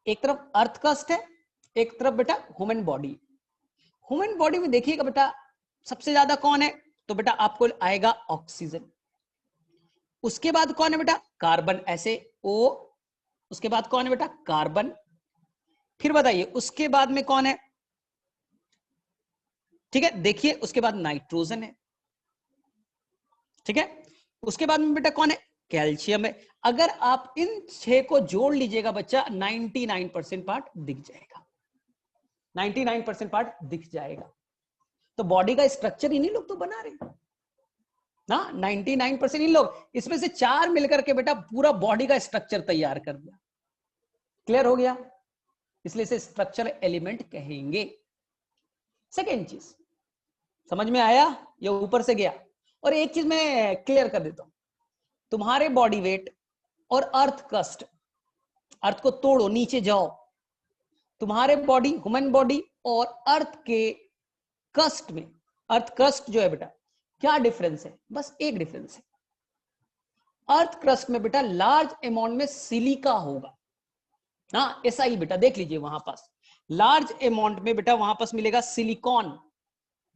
एक तरफ अर्थ क्रस्ट है, एक तरफ बेटा ह्यूमन बॉडी। ह्यूमन बॉडी में देखिएगा बेटा सबसे ज्यादा कौन है, तो बेटा आपको आएगा ऑक्सीजन। उसके बाद कौन है बेटा, कार्बन, ऐसे ओ। उसके बाद कौन है बेटा, कार्बन। फिर बताइए उसके बाद में कौन है, ठीक है, देखिए उसके बाद नाइट्रोजन है, ठीक है। उसके बाद में बेटा कौन है, कैल्शियम है। अगर आप इन 6 को जोड़ लीजिएगा बच्चा 99% पार्ट दिख जाएगा, 99% पार्ट दिख जाएगा। तो बॉडी का स्ट्रक्चर इन्हीं लोग तो बना रहे ना, 99% इन लोग, इसमें से 4 मिलकर के बेटा पूरा बॉडी का स्ट्रक्चर तैयार कर दिया। क्लियर हो गया, इसलिए इसे स्ट्रक्चरल एलिमेंट कहेंगे। सेकेंड चीज समझ में आया, या ऊपर से गया? और एक चीज मैं क्लियर कर देता हूं, तुम्हारे बॉडी वेट और अर्थ क्रस्ट, अर्थ को तोड़ो नीचे जाओ, तुम्हारे बॉडी, ह्यूमन बॉडी और अर्थ के क्रस्ट में, अर्थ क्रस्ट जो है बेटा, क्या डिफरेंस है? बस एक डिफरेंस है, अर्थ क्रस्ट में बेटा लार्ज अमाउंट में सिलिका होगा। हाँ ऐसा ही बेटा, देख लीजिए वहां पास लार्ज अमाउंट में बेटा वहां पास मिलेगा सिलिकॉन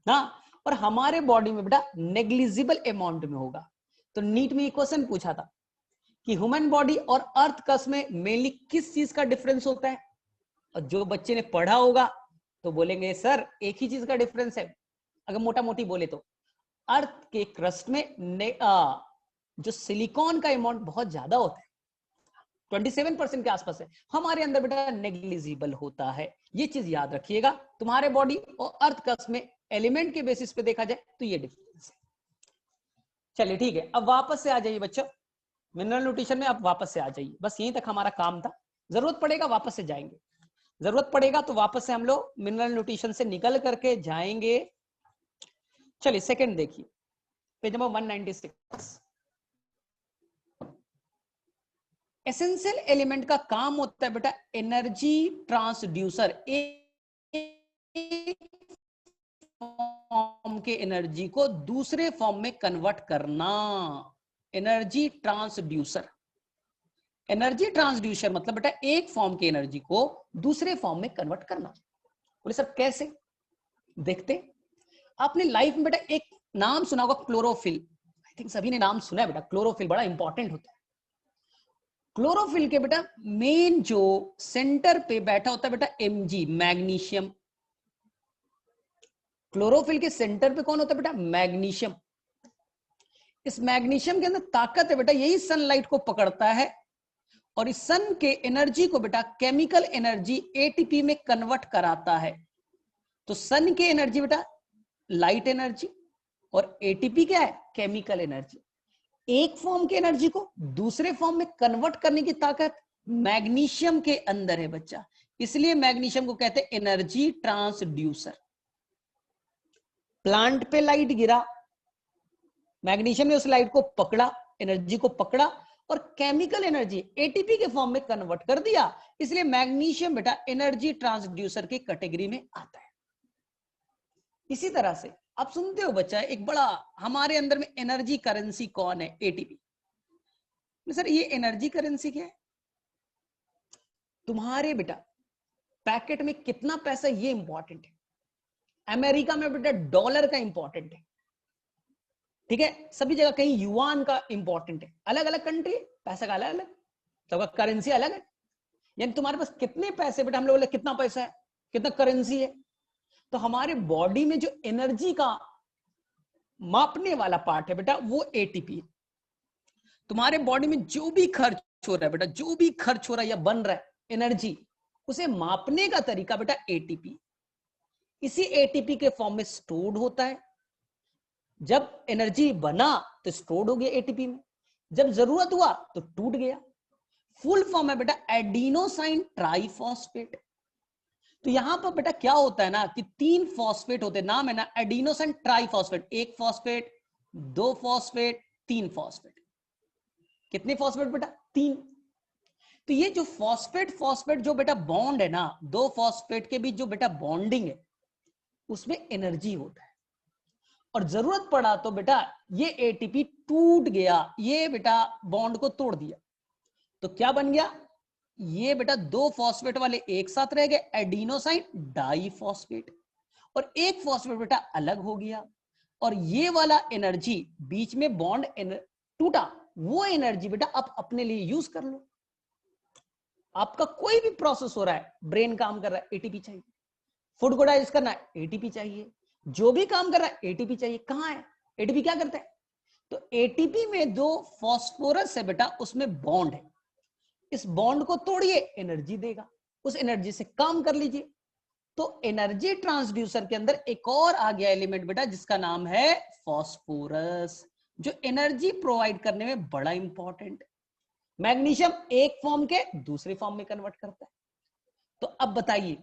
ना, और हमारे बॉडी में बेटा नेग्लिजिबल अमाउंट में होगा। तो नीट में क्वेश्चन पूछा था कि ह्यूमन बॉडी और अर्थ क्रस्ट में मेनली किस चीज का डिफरेंस होता है, और जो बच्चे ने पढ़ा होगा तो बोलेंगे सर एक ही चीज का डिफरेंस है। अगर मोटा मोटी बोले तो अर्थ के क्रस्ट में जो सिलिकॉन का अमाउंट बहुत ज्यादा होता है, 27% के आसपास है, हमारे अंदर बेटा नेग्लिजिबल होता है। ये चीज याद रखिएगा, तुम्हारे बॉडी और अर्थ क्रस्ट में एलिमेंट के बेसिस पे देखा जाए तो ये डिफरेंस है। चलिए ठीक है, अब वापस से आ जाइए बच्चों मिनरल न्यूट्रिशन में, अब वापस से आ जाइए, बस यहीं तक हमारा काम था। जरूरत पड़ेगा वापस से जाएंगे, जरूरत पड़ेगा तो वापस से हम लोग मिनरल न्यूट्रिशन से निकल करके जाएंगे। चलिए सेकंड देखिए, पेज नंबर 196। एसेंशियल एलिमेंट का काम होता है बेटा एनर्जी ट्रांसड्यूसर, एक फॉर्म के एनर्जी को दूसरे फॉर्म में कन्वर्ट करना, एनर्जी ट्रांसड्यूसर। एनर्जी ट्रांसड्यूसर मतलब बेटा एक फॉर्म की एनर्जी को दूसरे फॉर्म में कन्वर्ट करना। बोले सर कैसे? देखते, आपने लाइफ में बेटा एक नाम सुना होगा क्लोरोफिल, आई थिंक सभी ने नाम सुना है बेटा, क्लोरोफिल बड़ा इंपॉर्टेंट होता है। क्लोरोफिल के बेटा मेन जो सेंटर पे बैठा होता है बेटा Mg, मैग्नीशियम। क्लोरोफिल के सेंटर पे कौन होता है बेटा? मैग्नीशियम। इस मैग्नीशियम के अंदर ताकत है बेटा, यही सनलाइट को पकड़ता है और इस सन के एनर्जी को बेटा केमिकल एनर्जी एटीपी में कन्वर्ट कराता है। तो सन की एनर्जी बेटा लाइट एनर्जी और एटीपी क्या है? Chemical energy. एक फॉर्म की एनर्जी को दूसरे फॉर्म में कन्वर्ट करने की ताकत मैग्नीशियम के अंदर है बच्चा, इसलिए मैग्नीशियम को कहते हैं एनर्जी ट्रांसड्यूसर। प्लांट पे लाइट गिरा, मैग्नीशियम ने उस लाइट को पकड़ा, एनर्जी को पकड़ा और केमिकल एनर्जी एटीपी के फॉर्म में कन्वर्ट कर दिया, इसलिए मैग्नीशियम बेटा एनर्जी ट्रांसड्यूसर की कैटेगरी में आता है। इसी तरह से आप सुनते हो बच्चा एक बड़ा, हमारे अंदर में एनर्जी करेंसी कौन है? एटीपी। सर ये एनर्जी करेंसी क्या है? तुम्हारे बेटा पैकेट में कितना पैसा, ये इंपॉर्टेंट है। अमेरिका में बेटा डॉलर का इंपॉर्टेंट है, ठीक है, सभी जगह कहीं युआन का इंपॉर्टेंट है, अलग अलग कंट्री पैसा का अलग अलग, सबका करेंसी अलग है। यानी तुम्हारे पास कितने पैसे बेटा, हम लोग बोले कितना पैसा है, कितना करेंसी है, तो हमारे बॉडी में जो एनर्जी का मापने वाला पार्ट है बेटा वो एटीपी है। तुम्हारे बॉडी में जो भी खर्च हो रहा है बेटा, जो भी खर्च हो रहा है या बन रहा है एनर्जी, उसे मापने का तरीका बेटा एटीपी। इसी एटीपी के फॉर्म में स्टोर्ड होता है। जब एनर्जी बना तो स्टोर्ड हो गया एटीपी में, जब जरूरत हुआ तो टूट गया। फुल फॉर्म है बेटा एडिनोसाइन ट्राइफॉस्फेट। तो यहां पर बेटा क्या होता है ना कि 3 फॉस्फेट होते हैं, नाम है ना adenosine triphosphate, 1 phosphate, 2 phosphate, 3 phosphate. कितने फॉस्फेट बेटा? 3। तो ये जो फॉस्फेट फॉस्फेट जो बेटा बॉन्ड है ना, 2 फॉस्फेट के बीच जो बेटा बॉन्डिंग है उसमें एनर्जी होता है, और जरूरत पड़ा तो बेटा ये एटीपी टूट गया, ये बेटा बॉन्ड को तोड़ दिया, तो क्या बन गया? ये बेटा 2 फॉस्फेट वाले एक साथ रह गए, एडिनोसाइन डाइफॉस्फेट, और 1 फॉस्फेट बेटा अलग हो गया, और ये वाला एनर्जी बीच में बॉन्ड टूटा, वो एनर्जी बेटा आप अपने लिए यूज कर लो। आपका कोई भी प्रोसेस हो रहा है, ब्रेन काम कर रहा है, एटीपी चाहिए, फूड को डाइजेस्ट करना है, एटीपी चाहिए, जो भी काम कर रहा है एटीपी चाहिए। कहां है एटीपी? क्या करता है? तो एटीपी में 2 फॉस्फोरस है बेटा, उसमें बॉन्ड है, इस बॉन्ड को तोड़िए, एनर्जी देगा, उस एनर्जी से काम कर लीजिए। तो एनर्जी ट्रांसड्यूसर के अंदर एक और आ गया एलिमेंट बेटा जिसका नाम है फॉस्फोरस, जो एनर्जी प्रोवाइड करने में बड़ा इंपॉर्टेंट है। मैग्नीशियम एक फॉर्म के दूसरे फॉर्म में कन्वर्ट करता है, तो अब बताइए,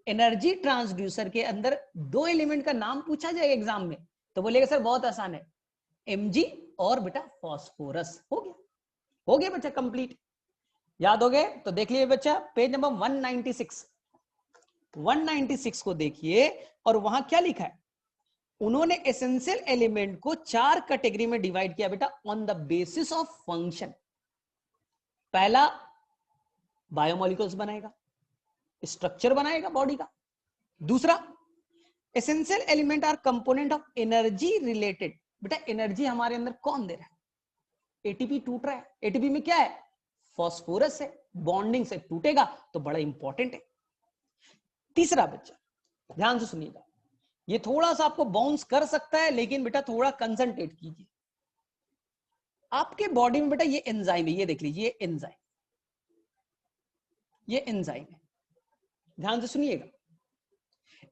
एनर्जी ट्रांसड्यूसर के अंदर दो एलिमेंट का नाम पूछा जाएगा एग्जाम में, तो बोलेगा सर बहुत आसान है, Mg और बेटा फॉस्फोरस। हो गया बच्चा कंप्लीट, याद हो गए? तो देख लिए बच्चा पेज नंबर 196 को देखिए, और वहां क्या लिखा है, उन्होंने एसेंशियल एलिमेंट को 4 कैटेगरी में डिवाइड किया बेटा, on the basis of function. पहला बायोमोलिक्यूल्स बनाएगा, स्ट्रक्चर बनाएगा बॉडी का। दूसरा, essential element R component of energy related. बेटा एनर्जी हमारे अंदर कौन दे रहा है? एटीपी टूट रहा है, एटीपी में क्या है? फॉस्फोरस है, बॉन्डिंग से टूटेगा, तो बड़ा इंपॉर्टेंट है। तीसरा बच्चा ध्यान से सुनिएगा, ये थोड़ा सा आपको बाउंस कर सकता है, लेकिन बेटा थोड़ा कंसंट्रेट कीजिए। आपके बॉडी में बेटा ये एंजाइम है, ये देख लीजिए, ये एंजाइम है, ध्यान से सुनिएगा।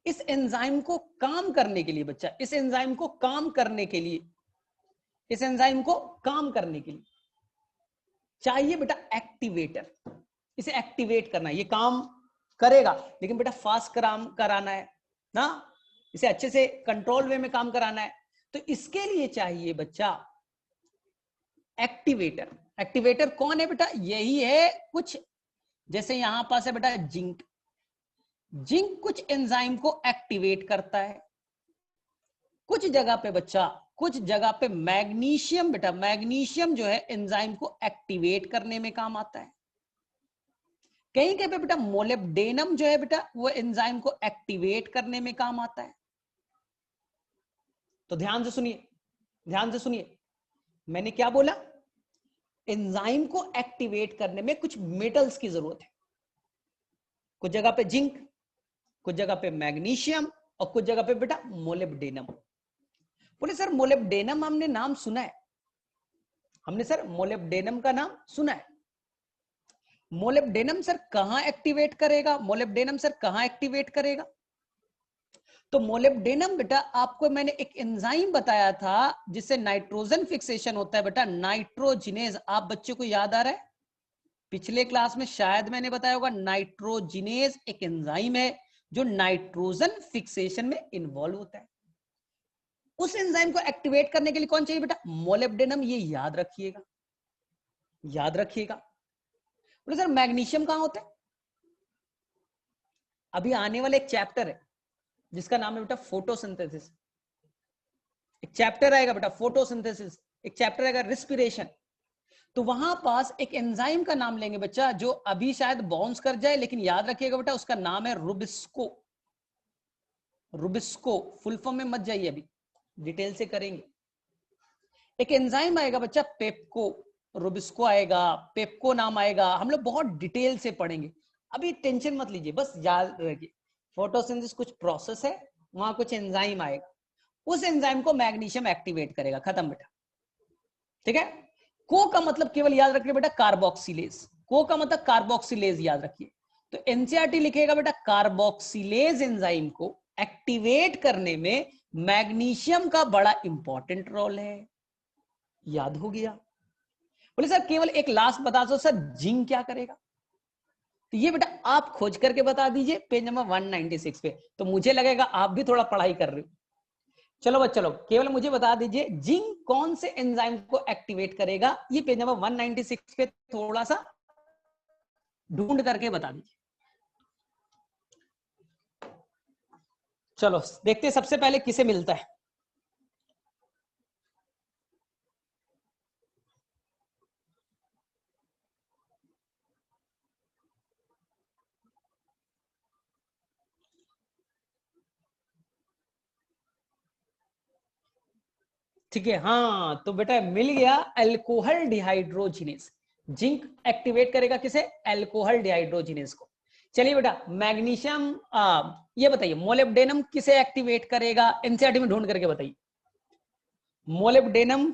इस एंजाइम को काम करने के लिए बच्चा, इस एंजाइम को काम करने के लिए चाहिए बेटा एक्टिवेटर। इसे एक्टिवेट करना है, ये काम करेगा, लेकिन बेटा फास्ट काम कराना है ना, इसे अच्छे से कंट्रोल वे में काम कराना है, तो इसके लिए चाहिए बच्चा एक्टिवेटर। एक्टिवेटर कौन है बेटा? यही है कुछ, जैसे यहां पास है बेटा जिंक कुछ एंजाइम को एक्टिवेट करता है। कुछ जगह पे बच्चा, कुछ जगह पे मैग्नीशियम, बेटा मैग्नीशियम जो है एंजाइम को एक्टिवेट करने में काम आता है। कहीं कहीं पे बेटा मोलिब्डेनम जो है बेटा, वो एंजाइम को एक्टिवेट करने में काम आता है। तो ध्यान से सुनिए, मैंने क्या बोला? एंजाइम को एक्टिवेट करने में कुछ मेटल्स की जरूरत है। कुछ जगह पे जिंक, कुछ जगह पे मैग्नीशियम, और कुछ जगह पे बेटा मोलिब्डेनम। बोले सर मोलिब्डेनम हमने नाम सुना है, सर मोलिब्डेनम का नाम सुना है। मोलिब्डेनम सर कहां एक्टिवेट करेगा? तो मोलिब्डेनम बेटा आपको मैंने एक एंजाइम बताया था जिससे नाइट्रोजन फिक्सेशन होता है बेटा, नाइट्रोजिनेज। आप बच्चों को याद आ रहा है? पिछले क्लास में शायद मैंने बताया होगा, नाइट्रोजिनेज एक एंजाइम है जो नाइट्रोजन फिक्सेशन में इन्वॉल्व होता है। उस एंजाइम को एक्टिवेट करने के लिए कौन चाहिए बेटा? मोलिब्डेनम। ये याद रखिएगा। बोले सर मैग्नीशियम कहां होता है? अभी आने वाला एक चैप्टर है जिसका नाम है बेटा फोटोसिंथेसिस। एक चैप्टर आएगा बेटा फोटोसिंथेसिस, एक चैप्टर आएगा रिस्पिरेशन। तो वहां पास एक एंजाइम का नाम लेंगे बच्चा, जो अभी शायद बाउंस कर जाए, लेकिन याद रखिएगा बेटा उसका नाम है रुबिस्को। फुल फॉर्म में मत जाइए, अभी डिटेल से करेंगे। एक एंजाइम आएगा बच्चा पेप्को, रुबिस्को आएगा, पेप्को नाम आएगा, हम लोग बहुत डिटेल से पढ़ेंगे। अभी टेंशन मत लीजिए, बस याद रखिए फोटोसिंथेसिस कुछ प्रोसेस है, वहां कुछ एंजाइम आएगा, उस एंजाइम को मैग्नीशियम एक्टिवेट करेगा, खत्म बेटा। ठीक है? को का मतलब केवल याद रखिए बेटा कार्बोक्सिलेज, को का मतलब कार्बोक्सिलेज याद रखिए। तो एनसीईआरटी लिखेगा बेटा कार्बोक्सिलेज एंजाइम को एक्टिवेट करने में मैग्नीशियम का बड़ा इंपॉर्टेंट रोल है। याद हो गया? बोले सर केवल एक लास्ट बता दो सर, जिंक क्या करेगा? तो ये बेटा आप खोज करके बता दीजिए पेज नंबर 196 पे, तो मुझे लगेगा आप भी थोड़ा पढ़ाई कर रहे हो। चलो केवल मुझे बता दीजिए जिंक कौन से एंजाइम को एक्टिवेट करेगा, ये पेज नंबर 196 पे थोड़ा सा ढूंढ करके बता दीजिए। चलो देखते हैं सबसे पहले किसे मिलता है। ठीक है, हाँ तो बेटा मिल गया, अल्कोहल डिहाइड्रोजिनेस। जिंक एक्टिवेट करेगा किसे? अल्कोहल डिहाइड्रोजिनेस को। चलिए बेटा मैग्नीशियम, ये बताइए मोलिब्डेनम किसे एक्टिवेट करेगा? एनसीईआरटी में ढूंढ करके बताइए। मोलिब्डेनम,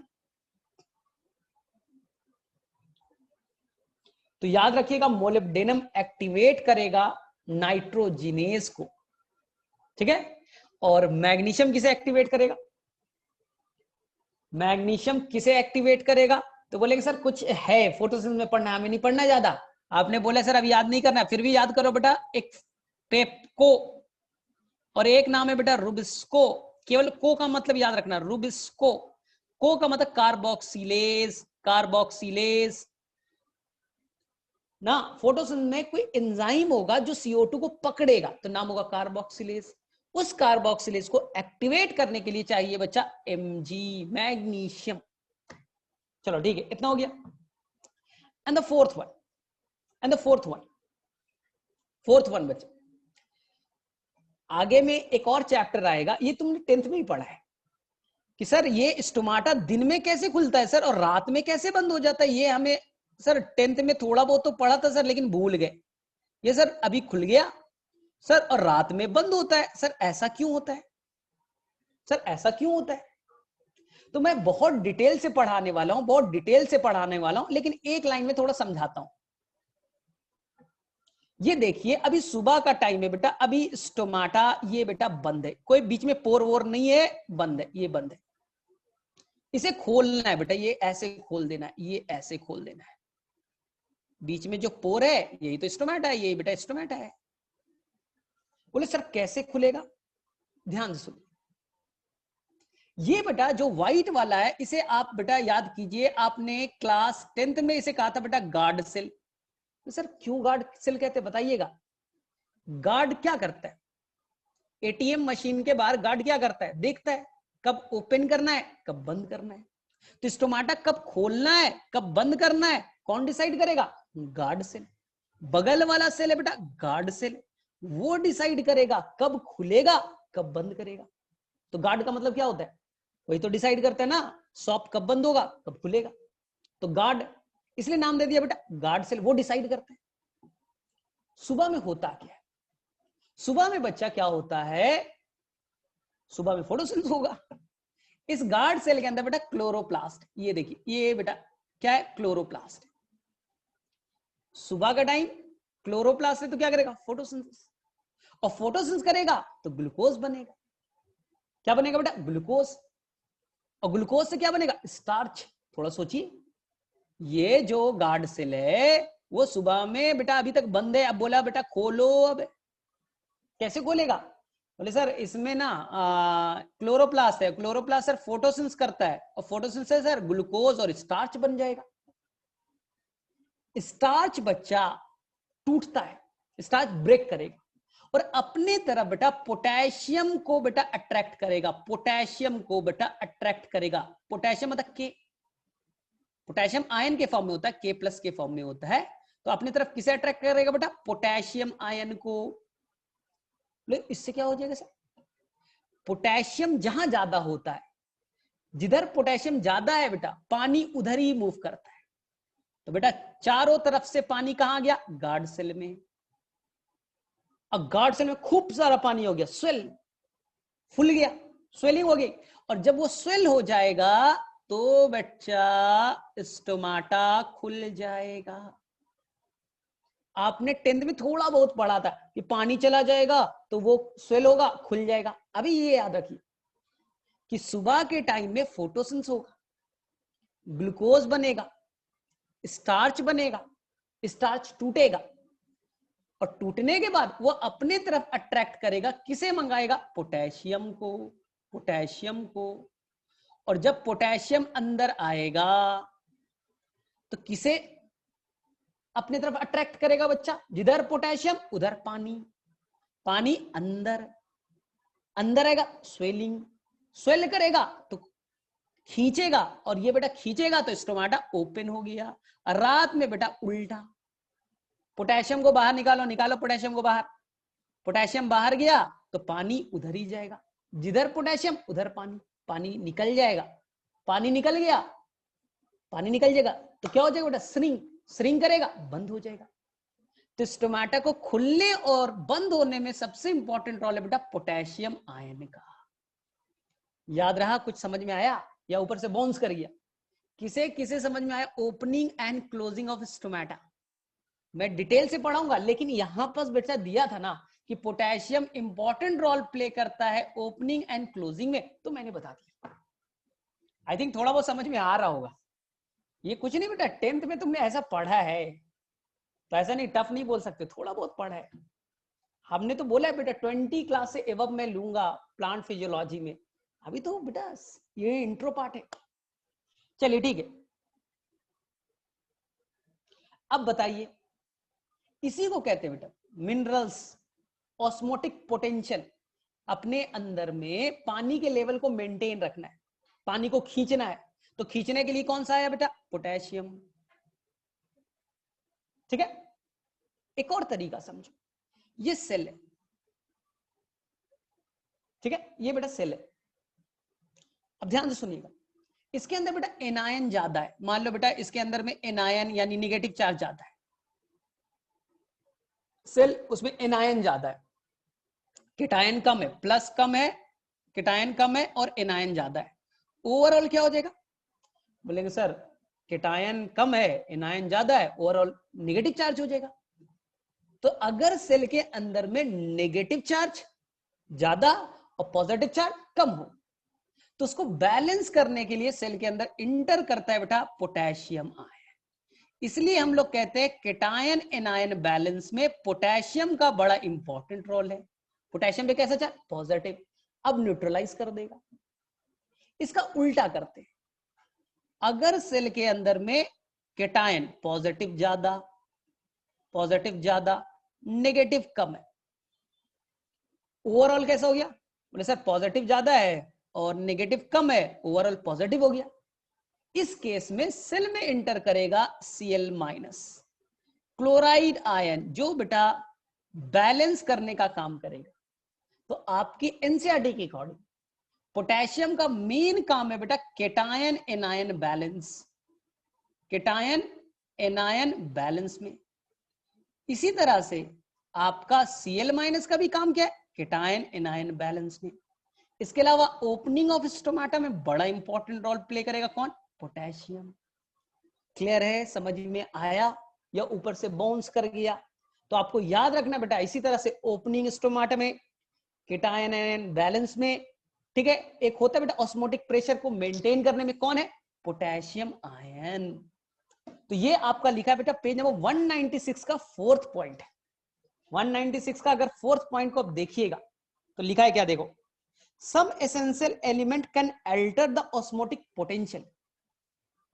तो याद रखिएगा मोलिब्डेनम एक्टिवेट करेगा नाइट्रोजिनेस को। ठीक है? और मैग्नीशियम किसे एक्टिवेट करेगा? मैग्नीशियम किसे एक्टिवेट करेगा? तो बोलेंगे सर कुछ है फोटोसिंथेसिस में पढ़ना, हमें नहीं पढ़ना ज्यादा। आपने बोला सर अभी याद नहीं करना, फिर भी याद करो बेटा। एक पेप्को और एक नाम है बेटा रुबिस्को। केवल को का मतलब याद रखना, रुबिस्को। को का मतलब कार्बोक्सिलेज, कार्बोक्सिलेज ना। फोटोसिंथेसिस में कोई एंजाइम होगा जो CO2 को पकड़ेगा, तो नाम होगा कार्बोक्सिलेज। उस कार्बोक्सिलेज को एक्टिवेट करने के लिए चाहिए बच्चा Mg, मैग्नीशियम। चलो ठीक है, इतना हो गया। And the fourth one, and the fourth one बच्चा, आगे में एक और चैप्टर आएगा, ये तुमने 10th में ही पढ़ा है कि सर ये स्टोमाटा दिन में कैसे खुलता है सर और रात में कैसे बंद हो जाता है। ये हमें सर 10th में थोड़ा बहुत तो पढ़ा था सर, लेकिन भूल गए। ये सर अभी खुल गया सर और रात में बंद होता है सर, ऐसा क्यों होता है सर, ऐसा क्यों होता है। तो मैं बहुत डिटेल से पढ़ाने वाला हूं, बहुत डिटेल से पढ़ाने वाला हूं, लेकिन एक लाइन में थोड़ा समझाता हूं। ये देखिए अभी सुबह का टाइम है बेटा, अभी स्टोमाटा ये बेटा बंद है, कोई बीच में पोर वोर नहीं है, बंद है, ये बंद है। इसे खोलना है बेटा, ये ऐसे खोल देना है, ये ऐसे खोल देना है। बीच में जो पोर है यही तो स्टोमाटा है, यही बेटा स्टोमाटा है। बोले सर कैसे खुलेगा, ध्यान से सुनिए। ये बेटा जो व्हाइट वाला है इसे आप बेटा याद कीजिए, आपने क्लास 10th में इसे कहा था बेटा गार्ड सेल। तो सर क्यों गार्ड सेल कहते बताइएगा। गार्ड क्या करता है, ATM मशीन के बाहर गार्ड क्या करता है, देखता है कब ओपन करना है कब बंद करना है। तो स्टोमाटा कब खोलना है कब बंद करना है कौन डिसाइड करेगा, गार्ड सेल। बगल वाला सेल है बेटा गार्ड सेल, वो डिसाइड करेगा कब खुलेगा कब बंद करेगा। तो गार्ड का मतलब क्या होता है, वही तो डिसाइड करता है ना, शॉप कब बंद होगा कब खुलेगा। तो गार्ड इसलिए नाम दे दिया बेटा गार्ड सेल, वो डिसाइड करता है। सुबह में होता क्या है, सुबह में बच्चा क्या होता है, सुबह में फोटोसिंथेसिस होगा। इस गार्ड सेल के अंदर बेटा क्लोरोप्लास्ट, ये देखिए ये बेटा क्या है, क्लोरोप्लास्ट। सुबह का टाइम क्लोरोप्लास्ट है तो क्या करेगा, फोटोसिंथेसिस। और फोटोसिंथेसिस करेगा तो ग्लूकोज बनेगा। क्या बनेगा बेटा, ग्लूकोज। और ग्लूकोज से क्या बनेगा, स्टार्च। थोड़ा सोचिए, ये जो गार्ड सेल है वो सुबह में बेटा अभी तक बंद है, अब बोला बेटा खोलो, अब कैसे खोलेगा। बोले सर इसमें ना क्लोरोप्लास्ट है, क्लोरोप्लास्ट सर फोटोसिंथेसिस करता है और फोटोसिंथेसिस से सर ग्लूकोज और स्टार्च बन जाएगा। स्टार्च बच्चा टूटता है, स्टार्च ब्रेक करेगा और अपने तरफ बेटा पोटेशियम को बेटा अट्रैक्ट करेगा, पोटेशियम को बेटा अट्रैक्ट करेगा। पोटेशियम मतलब के, पोटेशियम आयन के फॉर्म में होता है, K+ के फॉर्म में होता है। तो अपनी तरफ किसे अट्रैक्ट करेगा बेटा, पोटेशियम आयन को। इससे क्या हो जाएगा सर, पोटेशियम जहां ज्यादा होता है, जिधर पोटेशियम ज्यादा है बेटा पानी उधर ही मूव करता है। तो बेटा चारों तरफ से पानी कहां गया, गार्ड सेल में। अब गार्ड सेल में खूब सारा पानी हो गया, स्वेल, फुल गया, स्वेलिंग हो गई। और जब वो स्वेल हो जाएगा तो बच्चा स्टोमाटा खुल जाएगा। आपने 10th में थोड़ा बहुत पढ़ा था कि पानी चला जाएगा तो वो स्वेल होगा, खुल जाएगा। अभी ये याद रखिए कि सुबह के टाइम में फोटोसिंथेसिस होगा, ग्लूकोज बनेगा, स्टार्च बनेगा, स्टार्च टूटेगा और टूटने के बाद वो अपने तरफ अट्रैक्ट करेगा, किसे मंगाएगा, पोटेशियम को, पोटेशियम को। और जब पोटेशियम अंदर आएगा तो किसे अपने तरफ अट्रैक्ट करेगा बच्चा, जिधर पोटेशियम उधर पानी, पानी अंदर, अंदर आएगा स्वेलिंग, स्वेल करेगा तो खींचेगा और ये बेटा खींचेगा तो स्टोमाटा ओपन हो गया। रात में बेटा उल्टा, पोटेशियम को बाहर निकालो, निकालो पोटेशियम को बाहर, पोटेशियम बाहर गया तो पानी उधर ही जाएगा, जिधर पोटेशियम उधर पानी, पानी निकल जाएगा, पानी निकल गया, पानी निकल जाएगा तो क्या हो जाएगा बेटा, श्रिंक, श्रिंक करेगा, बंद हो जाएगा। तो स्टोमाटा को खुलने और बंद होने में सबसे इंपॉर्टेंट रोल है बेटा पोटेशियम आयन का। याद रहा, कुछ समझ में आया या ऊपर से बाउंस कर गया, किसे किसे समझ में आया, opening and closing of stomata. मैं डिटेल से पढ़ाऊंगा, लेकिन यहां पर बेटा दिया था ना कि पोटेशियम इंपॉर्टेंट रोल प्ले करता है ओपनिंग एंड क्लोजिंग में, तो मैंने बता दिया। आई थिंक थोड़ा बहुत समझ में आ रहा होगा। ये कुछ नहीं बेटा, 10th में तुमने ऐसा पढ़ा है, तो ऐसा नहीं, टफ नहीं बोल सकते, थोड़ा बहुत पढ़ा है हमने। तो बोला है बेटा 20 क्लास से एवब मैं लूंगा प्लांट फिजियोलॉजी में, अभी तो बेटा ये इंट्रो पार्ट है। चलिए ठीक है, अब बताइए, इसी को कहते हैं बेटा मिनरल्स ऑस्मोटिक पोटेंशियल। अपने अंदर में पानी के लेवल को मेंटेन रखना है, पानी को खींचना है, तो खींचने के लिए कौन सा है बेटा, पोटेशियम। ठीक है, एक और तरीका समझो, ये सेल है, ठीक है, ये बेटा सेल है। अब ध्यान से सुनिएगा, इसके अंदर बेटा एनायन ज्यादा है, मान लो बेटा इसके अंदर में एनायन यानी निगेटिव चार्ज ज्यादा है, सेल उसमें एनायन ज्यादा है, केटायन कम है, प्लस कम है, केटायन कम है और एनायन ज्यादा है, ओवरऑल क्या हो जाएगा, बोलेंगे सर केटायन कम है एनायन ज्यादा है, ओवरऑल नेगेटिव चार्ज हो जाएगा। तो अगर सेल के अंदर में नेगेटिव चार्ज ज्यादा और पॉजिटिव चार्ज कम हो, तो उसको बैलेंस करने के लिए सेल के अंदर इंटर करता है बेटा पोटेशियम आयन। इसलिए हम लोग कहते हैं केटायन एनायन बैलेंस में पोटेशियम का बड़ा इंपॉर्टेंट रोल है। पोटेशियम पे कैसा चार्ज, पॉजिटिव, अब न्यूट्रलाइज कर देगा। इसका उल्टा करते हैं, अगर सेल के अंदर में केटायन पॉजिटिव ज्यादा नेगेटिव कम है, ओवरऑल कैसा हो गया, बोले सर पॉजिटिव ज्यादा है और नेगेटिव कम है, ओवरऑल पॉजिटिव हो गया। इस केस में सेल में इंटर करेगा Cl माइनस क्लोराइड आयन, जो बेटा बैलेंस करने का काम करेगा। तो आपकी एनसीईआरटी के अकॉर्डिंग पोटेशियम का मेन काम है बेटा cation anion balance, cation anion balance में। इसी तरह से आपका Cl माइनस का भी काम क्या है, केटायन एनायन बैलेंस में। इसके अलावा ओपनिंग ऑफ स्टोमाटा में बड़ा इंपॉर्टेंट रोल प्ले करेगा कौन, पोटेशियम। क्लियर है, समझ में आया या ऊपर से बाउंस कर गया? तो आपको याद रखना बेटा, इसी तरह से ओपनिंग स्टोमाटा में, केटायन एनायन बैलेंस में, ठीक है, एक होता है बेटा ऑस्मोटिक प्रेशर को मेंटेन करने में, कौन है, पोटेशियम आयन। तो ये आपका लिखा है बेटा पेज नंबर 196 का फोर्थ पॉइंट है। 196 का अगर फोर्थ पॉइंट को आप देखिएगा तो लिखा है क्या, देखो, some essential element can alter the osmotic potential.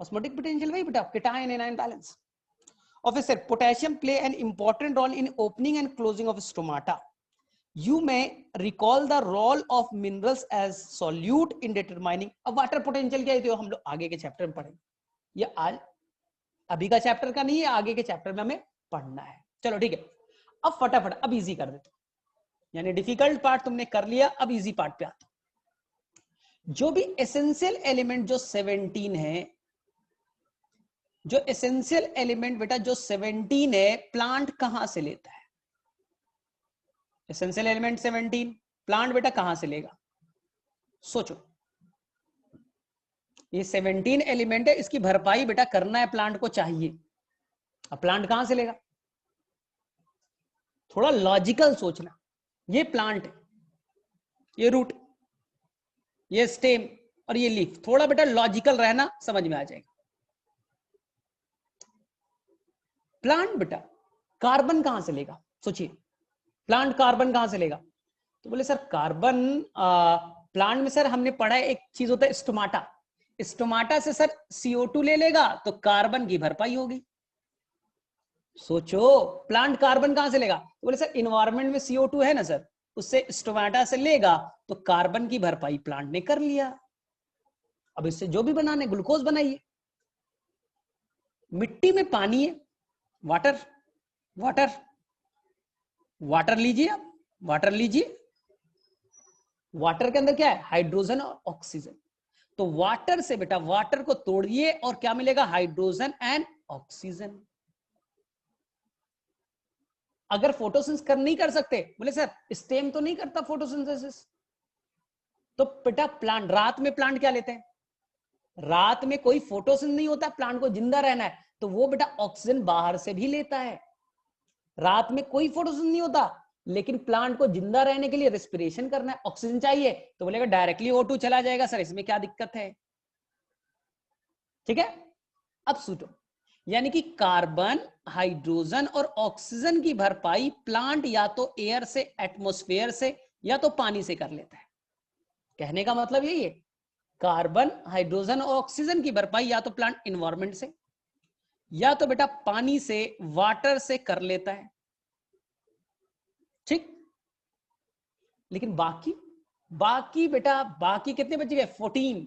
Osmotic potential वही बेटा cation anion balance of a cell. Potassium play an important role in opening and closing of stomata. You may recall the role of minerals as solute in determining अब water potential क्या है, तो हम लोग आगे के चैप्टर में पढ़ेंगे, ये आज अभी का चैप्टर का नहीं है, आगे के चैप्टर में हमें पढ़ना है। चलो ठीक है, अब फटाफट अब इजी कर देते, यानी डिफिकल्ट पार्ट तुमने कर लिया, अब इजी पार्ट पे आते। जो भी एसेंशियल एलिमेंट जो 17 है, जो एसेंशियल एलिमेंट बेटा जो 17 है, प्लांट कहां से लेता है, एसेंशियल एलिमेंट 17 प्लांट बेटा कहां से लेगा, सोचो। ये 17 एलिमेंट है, इसकी भरपाई बेटा करना है प्लांट को चाहिए, अब प्लांट कहां से लेगा, थोड़ा लॉजिकल सोचना। ये प्लांट है, ये रूट, ये स्टेम और ये लीफ, थोड़ा बेटा लॉजिकल रहना, समझ में आ जाएगा। प्लांट बेटा कार्बन कहां से लेगा, सोचिए, प्लांट कार्बन कहां से लेगा, तो बोले सर कार्बन प्लांट में सर हमने पढ़ा है एक चीज होता है स्टोमाटा, स्टोमाटा से सर CO2 ले लेगा तो कार्बन की भरपाई होगी। सोचो प्लांट कार्बन कहां से लेगा, तो बोले सर इन्वायरमेंट में CO2 है ना सर, उससे स्टोमाटा से लेगा तो कार्बन की भरपाई प्लांट ने कर लिया। अब इससे जो भी बनाने, ग्लूकोज बनाइए। मिट्टी में पानी है, वाटर, वाटर, वाटर लीजिए, आप वाटर लीजिए, वाटर के अंदर क्या है, हाइड्रोजन और ऑक्सीजन। तो वाटर से बेटा वाटर को तोड़िए और क्या मिलेगा, हाइड्रोजन एंड ऑक्सीजन। अगर फोटोसिंथेसिस कर नहीं कर सकते, बोले सर स्टेम तो नहीं करता फोटोसिंथेसिस, तो बेटा प्लांट, रात में प्लांट क्या लेते हैं, रात में कोई फोटोसिंथेसिस नहीं होता, प्लांट को जिंदा रहना है, तो वो बेटा ऑक्सीजन बाहर से भी लेता है। रात में कोई फोटोसिंथेसिस नहीं होता, लेकिन प्लांट को जिंदा रहने के लिए रेस्पिरेशन करना है, ऑक्सीजन चाहिए, तो बोलेगा डायरेक्टली O2 चला जाएगा सर, इसमें क्या दिक्कत है। ठीक है, अब सुनो, यानी कि कार्बन, हाइड्रोजन और ऑक्सीजन की भरपाई प्लांट या तो एयर से, एटमॉस्फेयर से, या तो पानी से कर लेता है। कहने का मतलब यही है, कार्बन, हाइड्रोजन और ऑक्सीजन की भरपाई या तो प्लांट इन्वायरमेंट से, या तो बेटा पानी से, वाटर से कर लेता है। ठीक, लेकिन बाकी बेटा बाकी कितने बच गए? 14।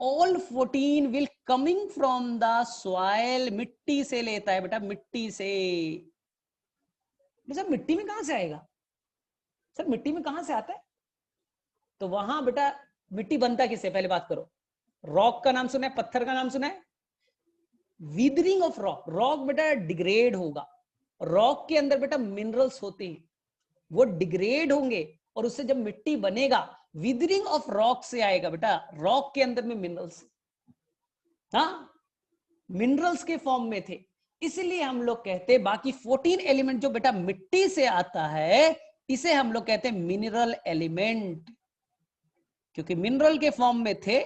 All 14 will coming from the soil, मिट्टी से लेता है बेटा, मिट्टी से। सर मिट्टी में कहां से आएगा? सर मिट्टी में कहां से आता है? तो वहां बेटा मिट्टी बनता किससे, पहले बात करो। रॉक का नाम सुना है, पत्थर का नाम सुना है? विदरिंग ऑफ रॉक, रॉक बेटा डिग्रेड होगा, रॉक के अंदर बेटा मिनरल्स होते हैं, वो डिग्रेड होंगे और उससे जब मिट्टी बनेगा, विदरिंग ऑफ रॉक से आएगा बेटा, रॉक के अंदर में मिनरल्स, हाँ मिनरल्स के फॉर्म में थे। इसलिए हम लोग कहते हैं बाकी 14 एलिमेंट जो बेटा मिट्टी से आता है, इसे हम लोग कहते हैं मिनरल एलिमेंट, क्योंकि मिनरल के फॉर्म में थे।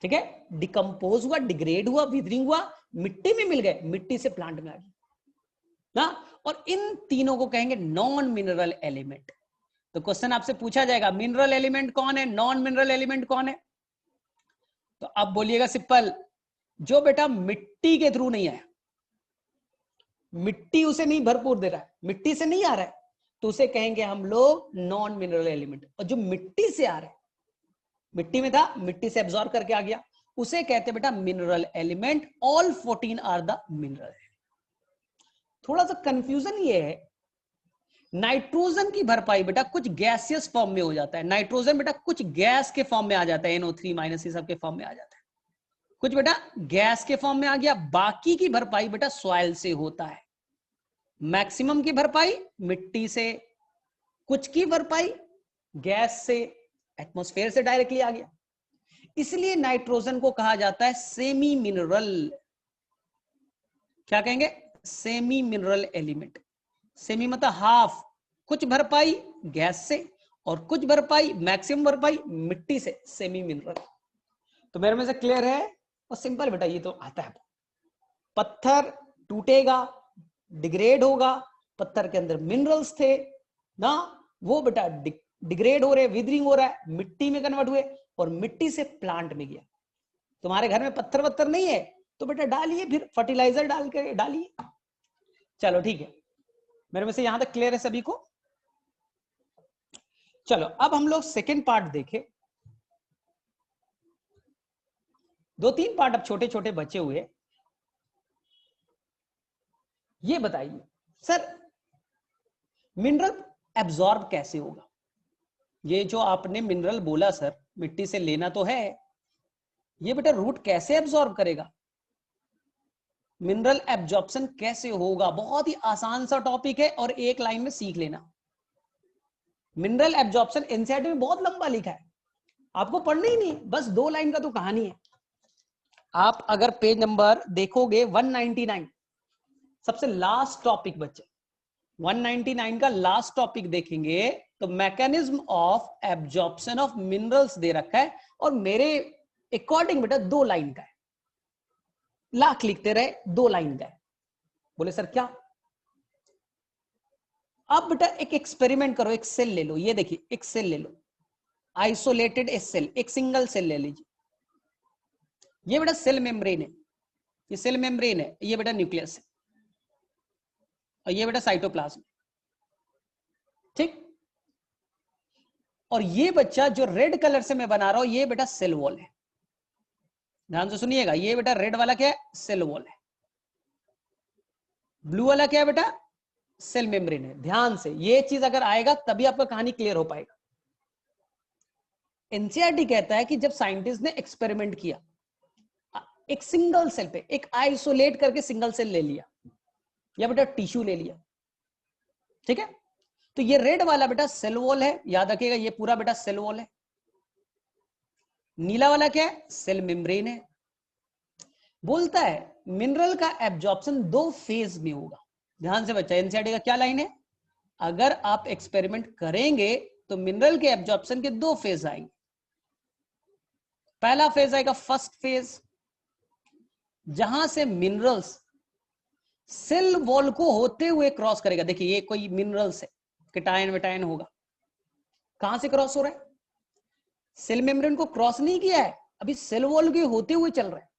ठीक है, डिकम्पोज हुआ, डिग्रेड हुआ, विदरिंग हुआ, मिट्टी में मिल गए, मिट्टी से प्लांट में आ गए ना। और इन तीनों को कहेंगे नॉन मिनरल एलिमेंट। तो क्वेश्चन आपसे पूछा जाएगा मिनरल एलिमेंट कौन है, नॉन मिनरल एलिमेंट कौन है? तो अब बोलिएगा सिंपल, जो बेटा मिट्टी के थ्रू नहीं आया, मिट्टी उसे नहीं भरपूर दे रहा है, मिट्टी से नहीं आ रहा है, तो उसे कहेंगे हम लोग नॉन मिनरल एलिमेंट। और जो मिट्टी से आ रहा है, मिट्टी में था, मिट्टी से एब्जॉर्ब करके आ गया, उसे कहते हैं बेटा mineral element. All 14 are the mineral. थोड़ा सा कंफ्यूजन ये है, नाइट्रोजन की भरपाई बेटा कुछ गैसियस फॉर्म में हो जाता है, नाइट्रोजन बेटा कुछ गैस के फॉर्म में आ जाता है, NO3 माइनस ये सब के फॉर्म में आ जाता है, कुछ बेटा गैस के फॉर्म में आ गया। बाकी की भरपाई बेटा सॉइल से होता है, मैक्सिमम की भरपाई मिट्टी से, कुछ की भरपाई गैस से, एटमॉस्फेयर से डायरेक्टली आ गया। इसलिए नाइट्रोजन को कहा जाता है सेमी मिनरल। क्या कहेंगे? Semi mineral element. सेमी मतलब हाफ, कुछ भरपाई गैस से और कुछ भरपाई, मैक्सिमम भरपाई मिट्टी से, सेमी मिनरल। तो मेरे में से क्लियर है? और सिंपल बेटा ये तो आता है, पत्थर टूटेगा, डिग्रेड होगा, पत्थर के अंदर मिनरल्स थे ना, वो बेटा डिग्रेड हो रहे, विदरिंग हो रहा है, मिट्टी में कन्वर्ट हुए और मिट्टी से प्लांट में गया। तुम्हारे घर में पत्थर वत्थर नहीं है तो बेटा डालिए, फिर फर्टिलाइजर डाल के डालिए। चलो ठीक है, मेरे में से यहां तक क्लियर है सभी को? चलो अब हम लोग सेकेंड पार्ट देखें। 2-3 पार्ट अब छोटे छोटे बचे हुए। ये बताइए सर मिनरल एब्जॉर्ब कैसे होगा? ये जो आपने मिनरल बोला सर, मिट्टी से लेना तो है, ये बेटा रूट कैसे एब्जॉर्ब करेगा? मिनरल एब्जॉर्प्शन कैसे होगा? बहुत ही आसान सा टॉपिक है और एक लाइन में सीख लेना। मिनरल एब्जॉर्प्शन एनसीईआरटी में बहुत लंबा लिखा है, आपको पढ़ना ही नहीं, बस 2 लाइन का तो कहानी है। आप अगर पेज नंबर देखोगे 199, सबसे लास्ट टॉपिक बच्चे, 199 का लास्ट टॉपिक देखेंगे तो mechanism of absorption of minerals दे रखा है, और मेरे अकॉर्डिंग बेटा 2 लाइन का है। लाख लिखते रहे, 2 लाइन का है। बोले सर क्या? अब बेटा एक एक्सपेरिमेंट करो, एक सेल ले लो, ये देखिए एक सेल ले लो, आइसोलेटेड सेल, एक सिंगल सेल ले लीजिए। ये बेटा सेल मेम्ब्रेन है, ये सेल मेम्ब्रेन है, ये बेटा न्यूक्लियस है और ये बेटा साइटोप्लाज्म। ठीक, और ये बच्चा जो रेड कलर से मैं बना रहा हूं, ये बेटा सेल वॉल है। ध्यान से सुनिएगा, ये बेटा रेड वाला क्या है? सेल वॉल है। ब्लू वाला क्या है बेटा? सेल मेम्ब्रेन है। ध्यान से, ये चीज अगर आएगा तभी आपका कहानी क्लियर हो पाएगा। एनसीईआरटी कहता है कि जब साइंटिस्ट ने एक्सपेरिमेंट किया, एक सिंगल सेल पे, एक आइसोलेट करके सिंगल सेल ले लिया या बेटा टिश्यू ले लिया, ठीक है, तो ये रेड वाला बेटा सेल वॉल है, याद रखिएगा ये पूरा बेटा सेल वॉल है। नीला वाला क्या है? सेल मेम्ब्रेन है। बोलता है मिनरल का एब्जॉर्प्शन 2 फेज में होगा। ध्यान से बच्चा, एनसीईआरटी का क्या लाइन है? अगर आप एक्सपेरिमेंट करेंगे तो मिनरल के एब्जॉर्प्शन के 2 फेज आएंगे। पहला फेज आएगा फर्स्ट फेज, जहां से मिनरल्स सेल वॉल को होते हुए क्रॉस करेगा। देखिए ये कोई मिनरल्स है, केटायन वेटायन होगा, कहां से क्रॉस हो रहा है? सेल मेम्ब्रेन को क्रॉस नहीं किया है, अभी सेल वॉल के होते हुए चल रहा है,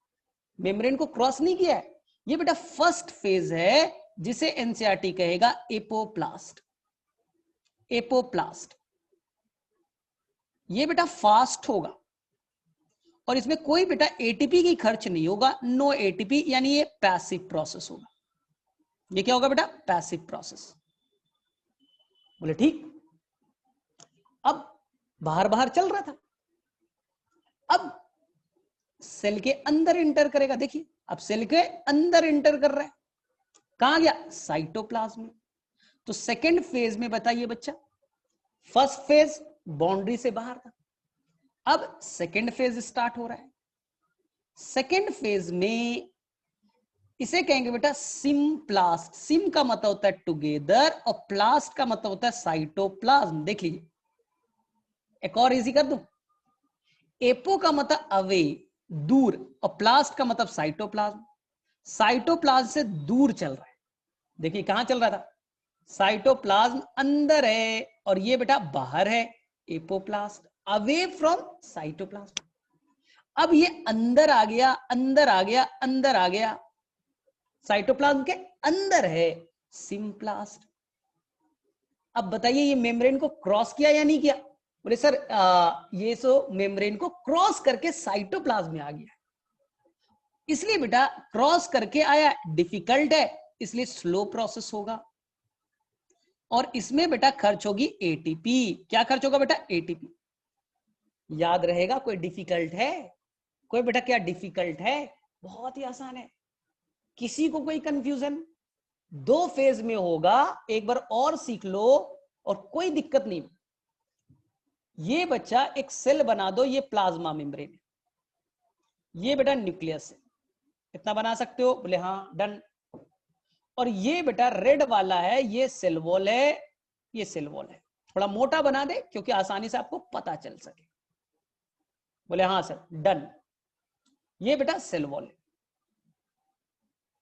मेम्ब्रेन को क्रॉस नहीं किया है। ये बेटा फर्स्ट फेज है, जिसे एनसीईआरटी कहेगा एपोप्लास्ट। एपोप्लास्ट ये बेटा फास्ट होगा और इसमें कोई बेटा एटीपी की खर्च नहीं होगा, नो एटीपी, यानी ये पैसिव प्रोसेस होगा। ये क्या होगा बेटा? Passive process. बोले ठीक। अब बाहर बाहर चल रहा था, अब सेल के अंदर इंटर करेगा। देखिए अब सेल के अंदर इंटर कर रहा है, कहां गया? साइटोप्लाज्म में। तो सेकेंड फेज में बताइए बच्चा, फर्स्ट फेज बाउंड्री से बाहर था, अब सेकेंड फेज स्टार्ट हो रहा है। सेकेंड फेज में इसे कहेंगे बेटा सिम्प्लास्ट। सिम का मतलब होता है टुगेदर और प्लास्ट का मतलब होता है साइटोप्लाज्म। देख लीजिए, एक और इजी कर दूं। एपो का मतलब अवे, दूर, और प्लास्ट का मतलब साइटोप्लाज्म। साइटोप्लाज्म से दूर चल रहा है। देखिए कहां चल रहा था? साइटोप्लाज्म अंदर है और ये बेटा बाहर है, एपोप्लास्ट, अवे फ्रॉम साइटोप्लाज्म। अब ये अंदर आ गया, अंदर आ गया, अंदर आ गया, साइटोप्लाज्म के अंदर है, सिम्प्लास्ट। अब बताइए ये मेम्ब्रेन को क्रॉस किया या नहीं किया? बोले सर ये सो मेम्ब्रेन को क्रॉस करके साइटोप्लाज्म में आ गया, इसलिए बेटा क्रॉस करके आया, डिफिकल्ट है इसलिए स्लो प्रोसेस होगा। और इसमें बेटा खर्च होगी एटीपी। क्या खर्च होगा बेटा? एटीपी। याद रहेगा? कोई डिफिकल्ट है? कोई बेटा क्या डिफिकल्ट है? बहुत ही आसान है। किसी को कोई कंफ्यूजन? दो फेज में होगा, एक बार और सीख लो और कोई दिक्कत नहीं। ये बच्चा एक सेल बना दो, ये प्लाज्मा मेम्ब्रेन है, ये बेटा न्यूक्लियस है, इतना बना सकते हो? बोले हाँ, डन। और ये बेटा रेड वाला है, ये सेल वॉल है, ये सेल वॉल है। थोड़ा मोटा बना दे क्योंकि आसानी से आपको पता चल सके। बोले हाँ सर, डन। ये बेटा सेल वॉल है,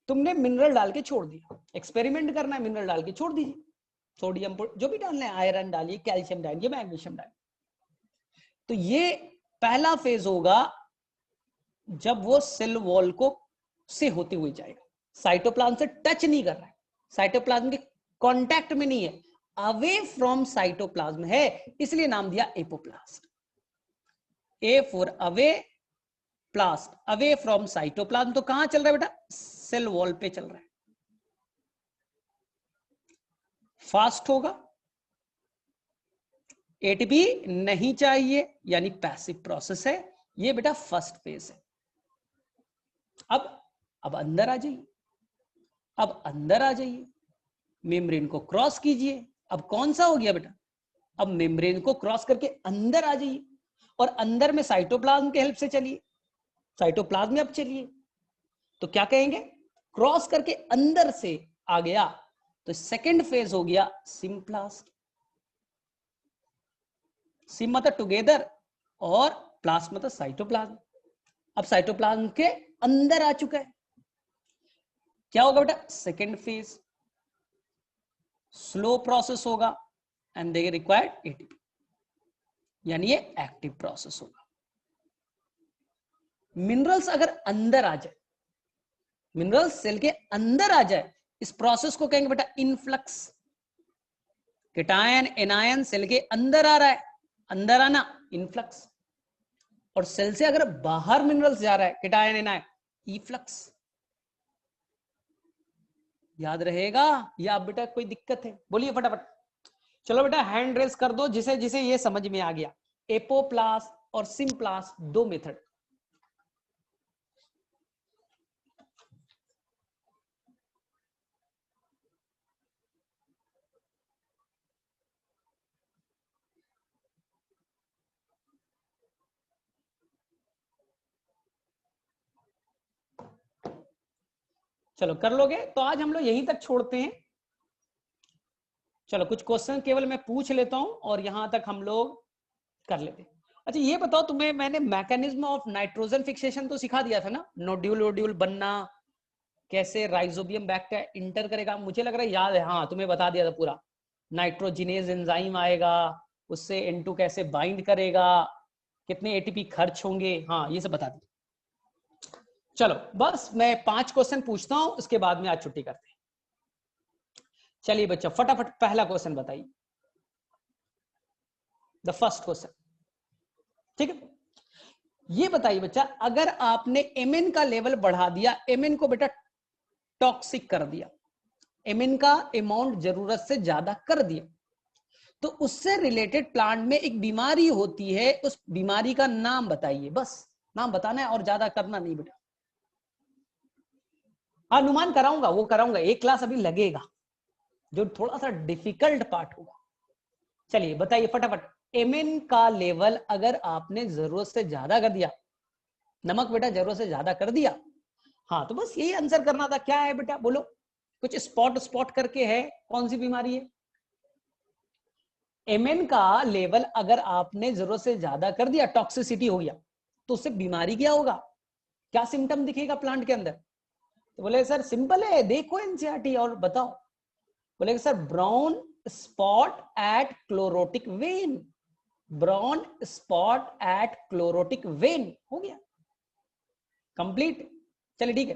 तुमने मिनरल डाल के छोड़ दिया, एक्सपेरिमेंट करना है, मिनरल डाल के छोड़ दीजिए, सोडियम जो भी डालना है, आयरन डालिए, कैल्शियम डालिए, मैग्नीशियम डालिए। तो ये पहला फेज होगा जब वो सेल वॉल को से होते हुए जाएगा, साइटोप्लाज्म से टच नहीं कर रहा है, साइटोप्लाज्म के कांटेक्ट में नहीं है, अवे फ्रॉम साइटोप्लाज्म है, इसलिए नाम दिया apoplast. A for away, प्लास्ट, away from cytoplasm. तो कहां चल रहा है बेटा? सेल वॉल पे चल रहा है, फास्ट होगा, एटीपी नहीं चाहिए, यानी पैसिव प्रोसेस है। ये बेटा फर्स्ट फेज है। अब अंदर आ जाइए, अब अंदर आ जाइए, मेम्ब्रेन को क्रॉस कीजिए। अब कौन सा हो गया बेटा? अब मेम्ब्रेन को क्रॉस करके अंदर आ जाइए और अंदर में साइटोप्लाज्म के हेल्प से चलिए, साइटोप्लाज्म में अब चलिए। तो क्या कहेंगे? क्रॉस करके अंदर से आ गया, तो सेकंड फेज हो गया सिम्प्लास्ट। सिम मतलब टुगेदर और प्लास्ट मतलब साइटोप्लाज्म। अब साइटोप्लाज्म के अंदर आ चुका है, क्या होगा बेटा? सेकंड फेज, स्लो प्रोसेस होगा एंड दे रिक्वायर्ड एटीपी, यानी ये एक्टिव प्रोसेस होगा। मिनरल्स अगर अंदर आ जाए, मिनरल्स सेल के अंदर आ जाए, इस प्रोसेस को कहेंगे बेटा इनफ्लक्स। केटायन एनायन सेल के अंदर आ रहा है, अंदर आना इनफ्लक्स, और सेल से अगर बाहर मिनरल्स जा रहा है, केटायन एनायन, इफ्लक्स। याद रहेगा? या आप बेटा कोई दिक्कत है? बोलिए फटाफट। चलो बेटा हैंड रेस कर दो जिसे जिसे ये समझ में आ गया। एपोप्लास्ट और सिम्प्लास्ट दो मेथड। चलो कर लोगे तो आज हम लोग यहीं तक छोड़ते हैं। चलो कुछ क्वेश्चन केवल मैं पूछ लेता हूं और यहां तक हम लोग कर लेते हैं। अच्छा ये बताओ, तुम्हें मैंने मैकेनिज्म ऑफ नाइट्रोजन फिक्सेशन तो सिखा दिया था ना, नोड्यूल वोड्यूल बनना, कैसे राइजोबियम बैक्टीरिया इंटर करेगा, मुझे लग रहा है याद है, हाँ तुम्हें बता दिया था पूरा। नाइट्रोजिनेज एंजाइम आएगा, उससे N2 कैसे बाइंड करेगा, कितने एटीपी खर्च होंगे, हाँ ये सब बता दिया। चलो बस मैं 5 क्वेश्चन पूछता हूं, उसके बाद में आज छुट्टी करते हैं। चलिए बच्चा फटाफट पहला क्वेश्चन बताइए, द फर्स्ट क्वेश्चन, ठीक है। ये बताइए बच्चा, अगर आपने Mn का लेवल बढ़ा दिया, Mn को बेटा टॉक्सिक कर दिया, Mn का अमाउंट जरूरत से ज्यादा कर दिया, तो उससे रिलेटेड प्लांट में एक बीमारी होती है, उस बीमारी का नाम बताइए, बस नाम बताना है और ज्यादा करना नहीं बेटा। अनुमान कराऊंगा, वो कराऊंगा, एक क्लास अभी लगेगा, जो थोड़ा सा डिफिकल्ट पार्ट होगा। चलिए बताइए फटाफट, Mn का लेवल अगर आपने जरूरत से ज्यादा कर दिया, नमक बेटा जरूरत से ज्यादा कर दिया, हाँ तो बस यही आंसर करना था। क्या है बेटा बोलो, कुछ स्पॉट स्पॉट करके है, कौन सी बीमारी है? Mn का लेवल अगर आपने जरूरत से ज्यादा कर दिया, टॉक्सिसिटी हो गया, तो उससे बीमारी क्या होगा, क्या सिम्टम दिखेगा प्लांट के अंदर? तो बोले सर सिंपल है, देखो एनसीईआरटी और बताओ। बोले sir brown spot at chlorotic vein, brown spot at chlorotic vein, हो गया कंप्लीट। चलिए ठीक है,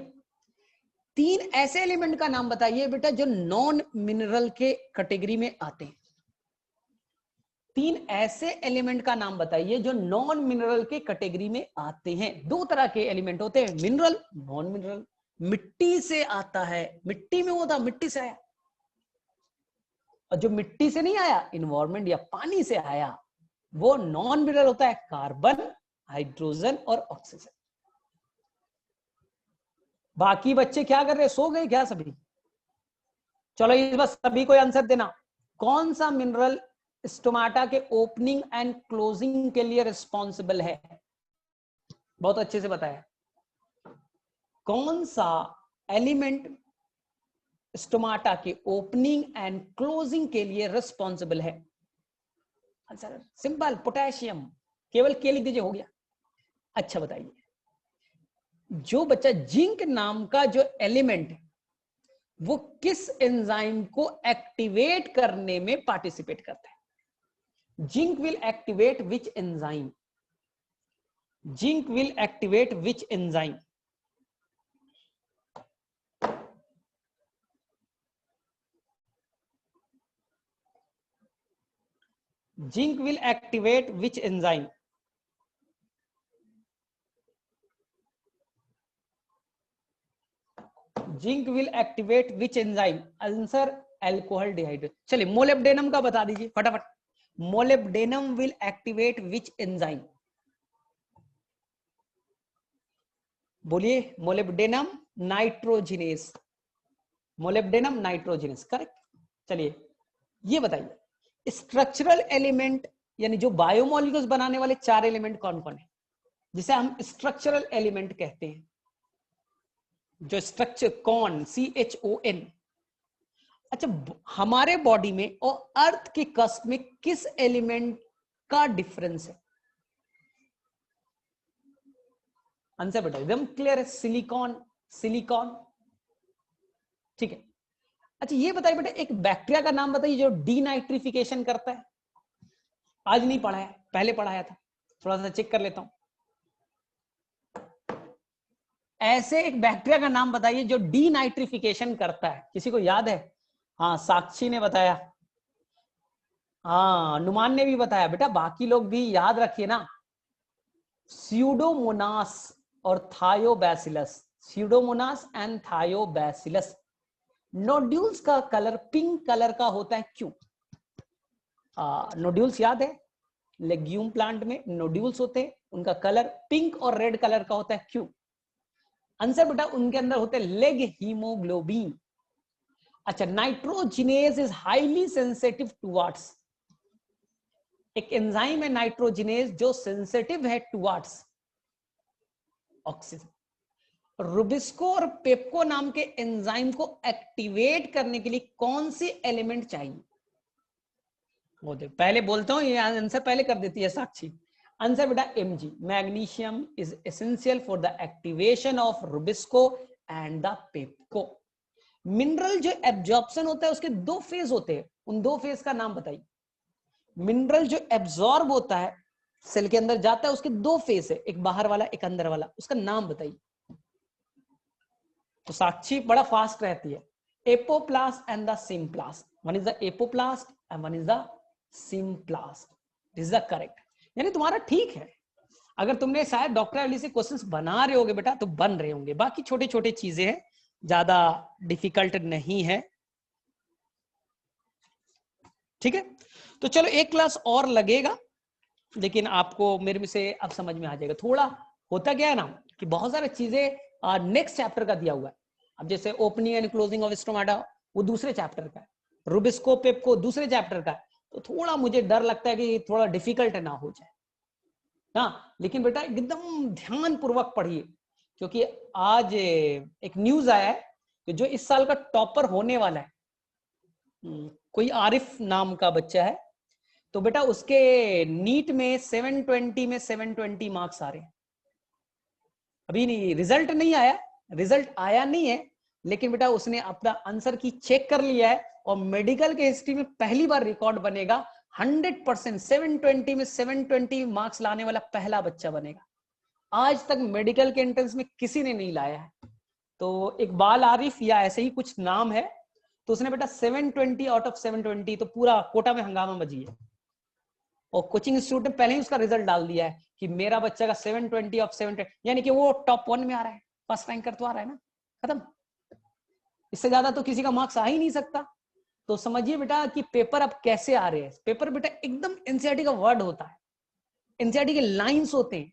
3 ऐसे एलिमेंट का नाम बताइए बेटा जो नॉन मिनरल के कैटेगरी में आते हैं। 3 ऐसे एलिमेंट का नाम बताइए जो नॉन मिनरल के कैटेगरी में आते हैं। 2 तरह के एलिमेंट होते हैं, मिनरल, नॉन मिनरल। मिट्टी से आता है, मिट्टी में होता, मिट्टी से आया, और जो मिट्टी से नहीं आया, इन्वायरमेंट या पानी से आया, वो नॉन मिनरल होता है, कार्बन, हाइड्रोजन और ऑक्सीजन। बाकी बच्चे क्या कर रहे हैं, सो गए क्या सभी? चलो इस बार सभी को आंसर देना, कौन सा मिनरल स्टोमाटा के ओपनिंग एंड क्लोजिंग के लिए रिस्पॉन्सिबल है? बहुत अच्छे से बताया, कौन सा एलिमेंट स्टोमाटा के ओपनिंग एंड क्लोजिंग के लिए रिस्पॉन्सिबल है? आंसर सिंपल, पोटेशियम, केवल के लिख दीजिए, हो गया। अच्छा बताइए, जो बच्चा जिंक नाम का जो एलिमेंट है, वो किस एंजाइम को एक्टिवेट करने में पार्टिसिपेट करता है? Zinc will activate which enzyme, zinc will activate which enzyme? Zinc will activate which enzyme? Zinc will activate which enzyme? Answer alcohol डिहाइड्रेट। चलिए मोलिब्डेनम का बता दीजिए फटाफट, molybdenum will activate which enzyme? बोलिए, molybdenum nitrogenase, molybdenum nitrogenase, correct. चलिए ये बताइए, स्ट्रक्चरल एलिमेंट यानी जो बायोमोलिक्यूल्स बनाने वाले 4 एलिमेंट कौन कौन है, जिसे हम स्ट्रक्चरल एलिमेंट कहते हैं? जो स्ट्रक्चर, कौन, CHON। अच्छा, हमारे बॉडी में और अर्थ के कस्ट में किस एलिमेंट का डिफरेंस है? आंसर बेटा एकदम क्लियर है, सिलिकॉन, सिलिकॉन, ठीक है। अच्छा ये बताइए बेटा, एक बैक्टीरिया का नाम बताइए जो डीनाइट्रिफिकेशन करता है। आज नहीं पढ़ा है, पहले पढ़ाया था, थोड़ा सा चेक कर लेता हूं। ऐसे एक बैक्टीरिया का नाम बताइए जो डीनाइट्रिफिकेशन करता है, किसी को याद है? हाँ साक्षी ने बताया, हाँ अनुमान ने भी बताया, बेटा बाकी लोग भी याद रखिए ना, स्यूडोमोनास और Thiobacillus, Pseudomonas and Thiobacillus. Nodules का कलर पिंक कलर का होता है, क्यों? नोड्यूल्स याद है, लेग्यूम प्लांट में नोड्यूल्स होते हैं, उनका कलर पिंक और रेड कलर का होता है, क्यों? आंसर बेटा उनके अंदर होते हैं लेग हीमोग्लोबिन। अच्छा, nitrogenase is highly sensitive towards, एक एंजाइम है नाइट्रोजिनेज जो सेंसिटिव है टुवर्ड्स ऑक्सीजन। रुबिस्को और पेप्को नाम के एंजाइम को एक्टिवेट करने के लिए कौन सी एलिमेंट चाहिए? वो दे, पहले बोलता हूं, ये आंसर पहले कर देती है साक्षी। आंसर बेटा Mg, magnesium is essential for the activation of rubisco and the pepco. Mineral जो एब्जॉर्प्शन होता है उसके दो फेज होते हैं, उन दो फेज का नाम बताइए। मिनरल जो एब्जॉर्ब होता है सेल के अंदर जाता है उसके दो फेज है, एक बाहर वाला एक अंदर वाला, उसका नाम बताइए। तो साक्षी बड़ा फास्ट रहती है। Apoplast and the symplast, one is the apoplast and one is the symplast, this is the correct. यानी तुम्हारा ठीक है, अगर तुमने शायद डॉक्टर वाली से क्वेश्चंस बना रहे होगे बेटा तो बन रहे होंगे, बाकी छोटे छोटे चीजें हैं, ज्यादा डिफिकल्ट नहीं है, ठीक है। तो चलो एक क्लास और लगेगा, लेकिन आपको मेरे में से अब समझ में आ जाएगा। थोड़ा होता क्या है ना कि बहुत सारी चीजें नेक्स्ट चैप्टर का दिया हुआ है। अब जैसे opening and closing of stomata वो दूसरे चैप्टर का है, रुबिस्को पेप्को दूसरे चैप्टर का है, तो थोड़ा मुझे डर लगता है कि थोड़ा डिफिकल्ट ना हो जाए ना। लेकिन बेटा एकदम ध्यान पूर्वक पढ़िए, क्योंकि आज एक न्यूज आया है कि जो इस साल का टॉपर होने वाला है, कोई आरिफ नाम का बच्चा है, तो बेटा उसके नीट में 720 में 720 मार्क्स आ रहे हैं। अभी नहीं, रिजल्ट नहीं आया, रिजल्ट आया नहीं है, लेकिन बेटा उसने अपना आंसर की चेक कर लिया है और मेडिकल के हिस्ट्री में पहली बार रिकॉर्ड बनेगा, 100% 720 में 720 मार्क्स लाने वाला पहला बच्चा बनेगा। आज तक मेडिकल के एंट्रेंस में किसी ने नहीं लाया है। तो इकबाल आरिफ या ऐसे ही कुछ नाम है, तो उसने बेटा 720 आउट ऑफ 720, तो पूरा कोटा में हंगामा मची है। और कोचिंग इंस्टीट्यूट ने पहले ही उसका रिजल्ट डाल दिया है कि मेरा बच्चा का 720 ऑफ 720, यानी कि वो टॉप 1 में आ रहा है, फर्स्ट रैंकर तो आ रहा है ना, खत्म। इससे ज्यादा तो किसी का मार्क्स आ ही नहीं सकता। तो समझिए बेटा कि पेपर अब कैसे आ रहे हैं। पेपर बेटा एकदम एनसीईआरटी का वर्ड होता है, एनसीईआरटी के लाइंस होते हैं,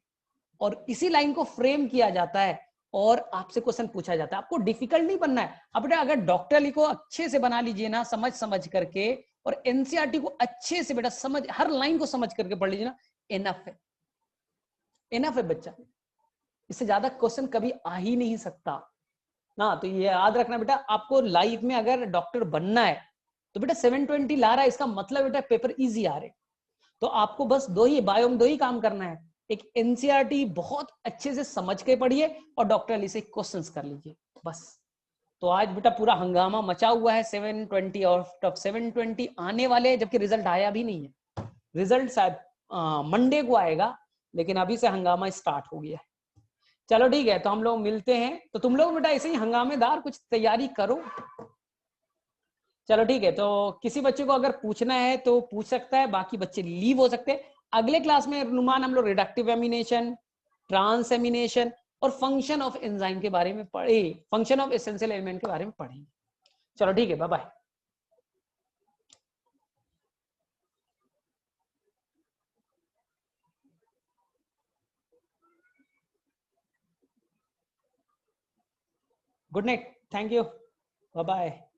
और इसी लाइन को फ्रेम किया जाता है और आपसे क्वेश्चन पूछा जाता है। आपको डिफिकल्ट नहीं बनना है। अब बेटा अगर डॉक्टर लिखो अच्छे से बना लीजिए ना, समझ समझ करके, और एनसीईआरटी को अच्छे से बेटा समझ, हर लाइन को समझ करके पढ़ लीजिए ना, इनफ है, इनफ है बच्चा। इससे ज्यादा क्वेश्चन कभी आ ही नहीं सकता ना। तो ये याद रखना बेटा, आपको लाइफ में अगर डॉक्टर बनना है तो बेटा 720 ला रहा है, इसका मतलब बेटा पेपर इजी आ रहे। तो आपको बस दो ही बायोम दो ही काम करना है, एक एनसीईआरटी बहुत अच्छे से समझ के पढ़िए और डॉक्टर अली से क्वेश्चंस कर लीजिए, बस। तो आज बेटा पूरा हंगामा मचा हुआ है, 720 और टॉप 720 आने वाले, जबकि रिजल्ट आया भी नहीं है। रिजल्ट शायद मंडे को आएगा, लेकिन अभी से हंगामा स्टार्ट हो गया है। चलो ठीक है, तो हम लोग मिलते हैं। तो तुम लोग बेटा ऐसे ही हंगामेदार कुछ तैयारी करो। चलो ठीक है, तो किसी बच्चे को अगर पूछना है तो पूछ सकता है, बाकी बच्चे लीव हो सकते हैं। अगले क्लास में अनुमान हम लोग रिडक्टिव एमिनेशन, ट्रांस एमिनेशन और फंक्शन ऑफ एंजाइम के बारे में पढ़े, फंक्शन ऑफ एसेंशियल एलिमेंट के बारे में पढ़ेंगे। चलो ठीक है, bye bye. Good night, thank you, bye bye.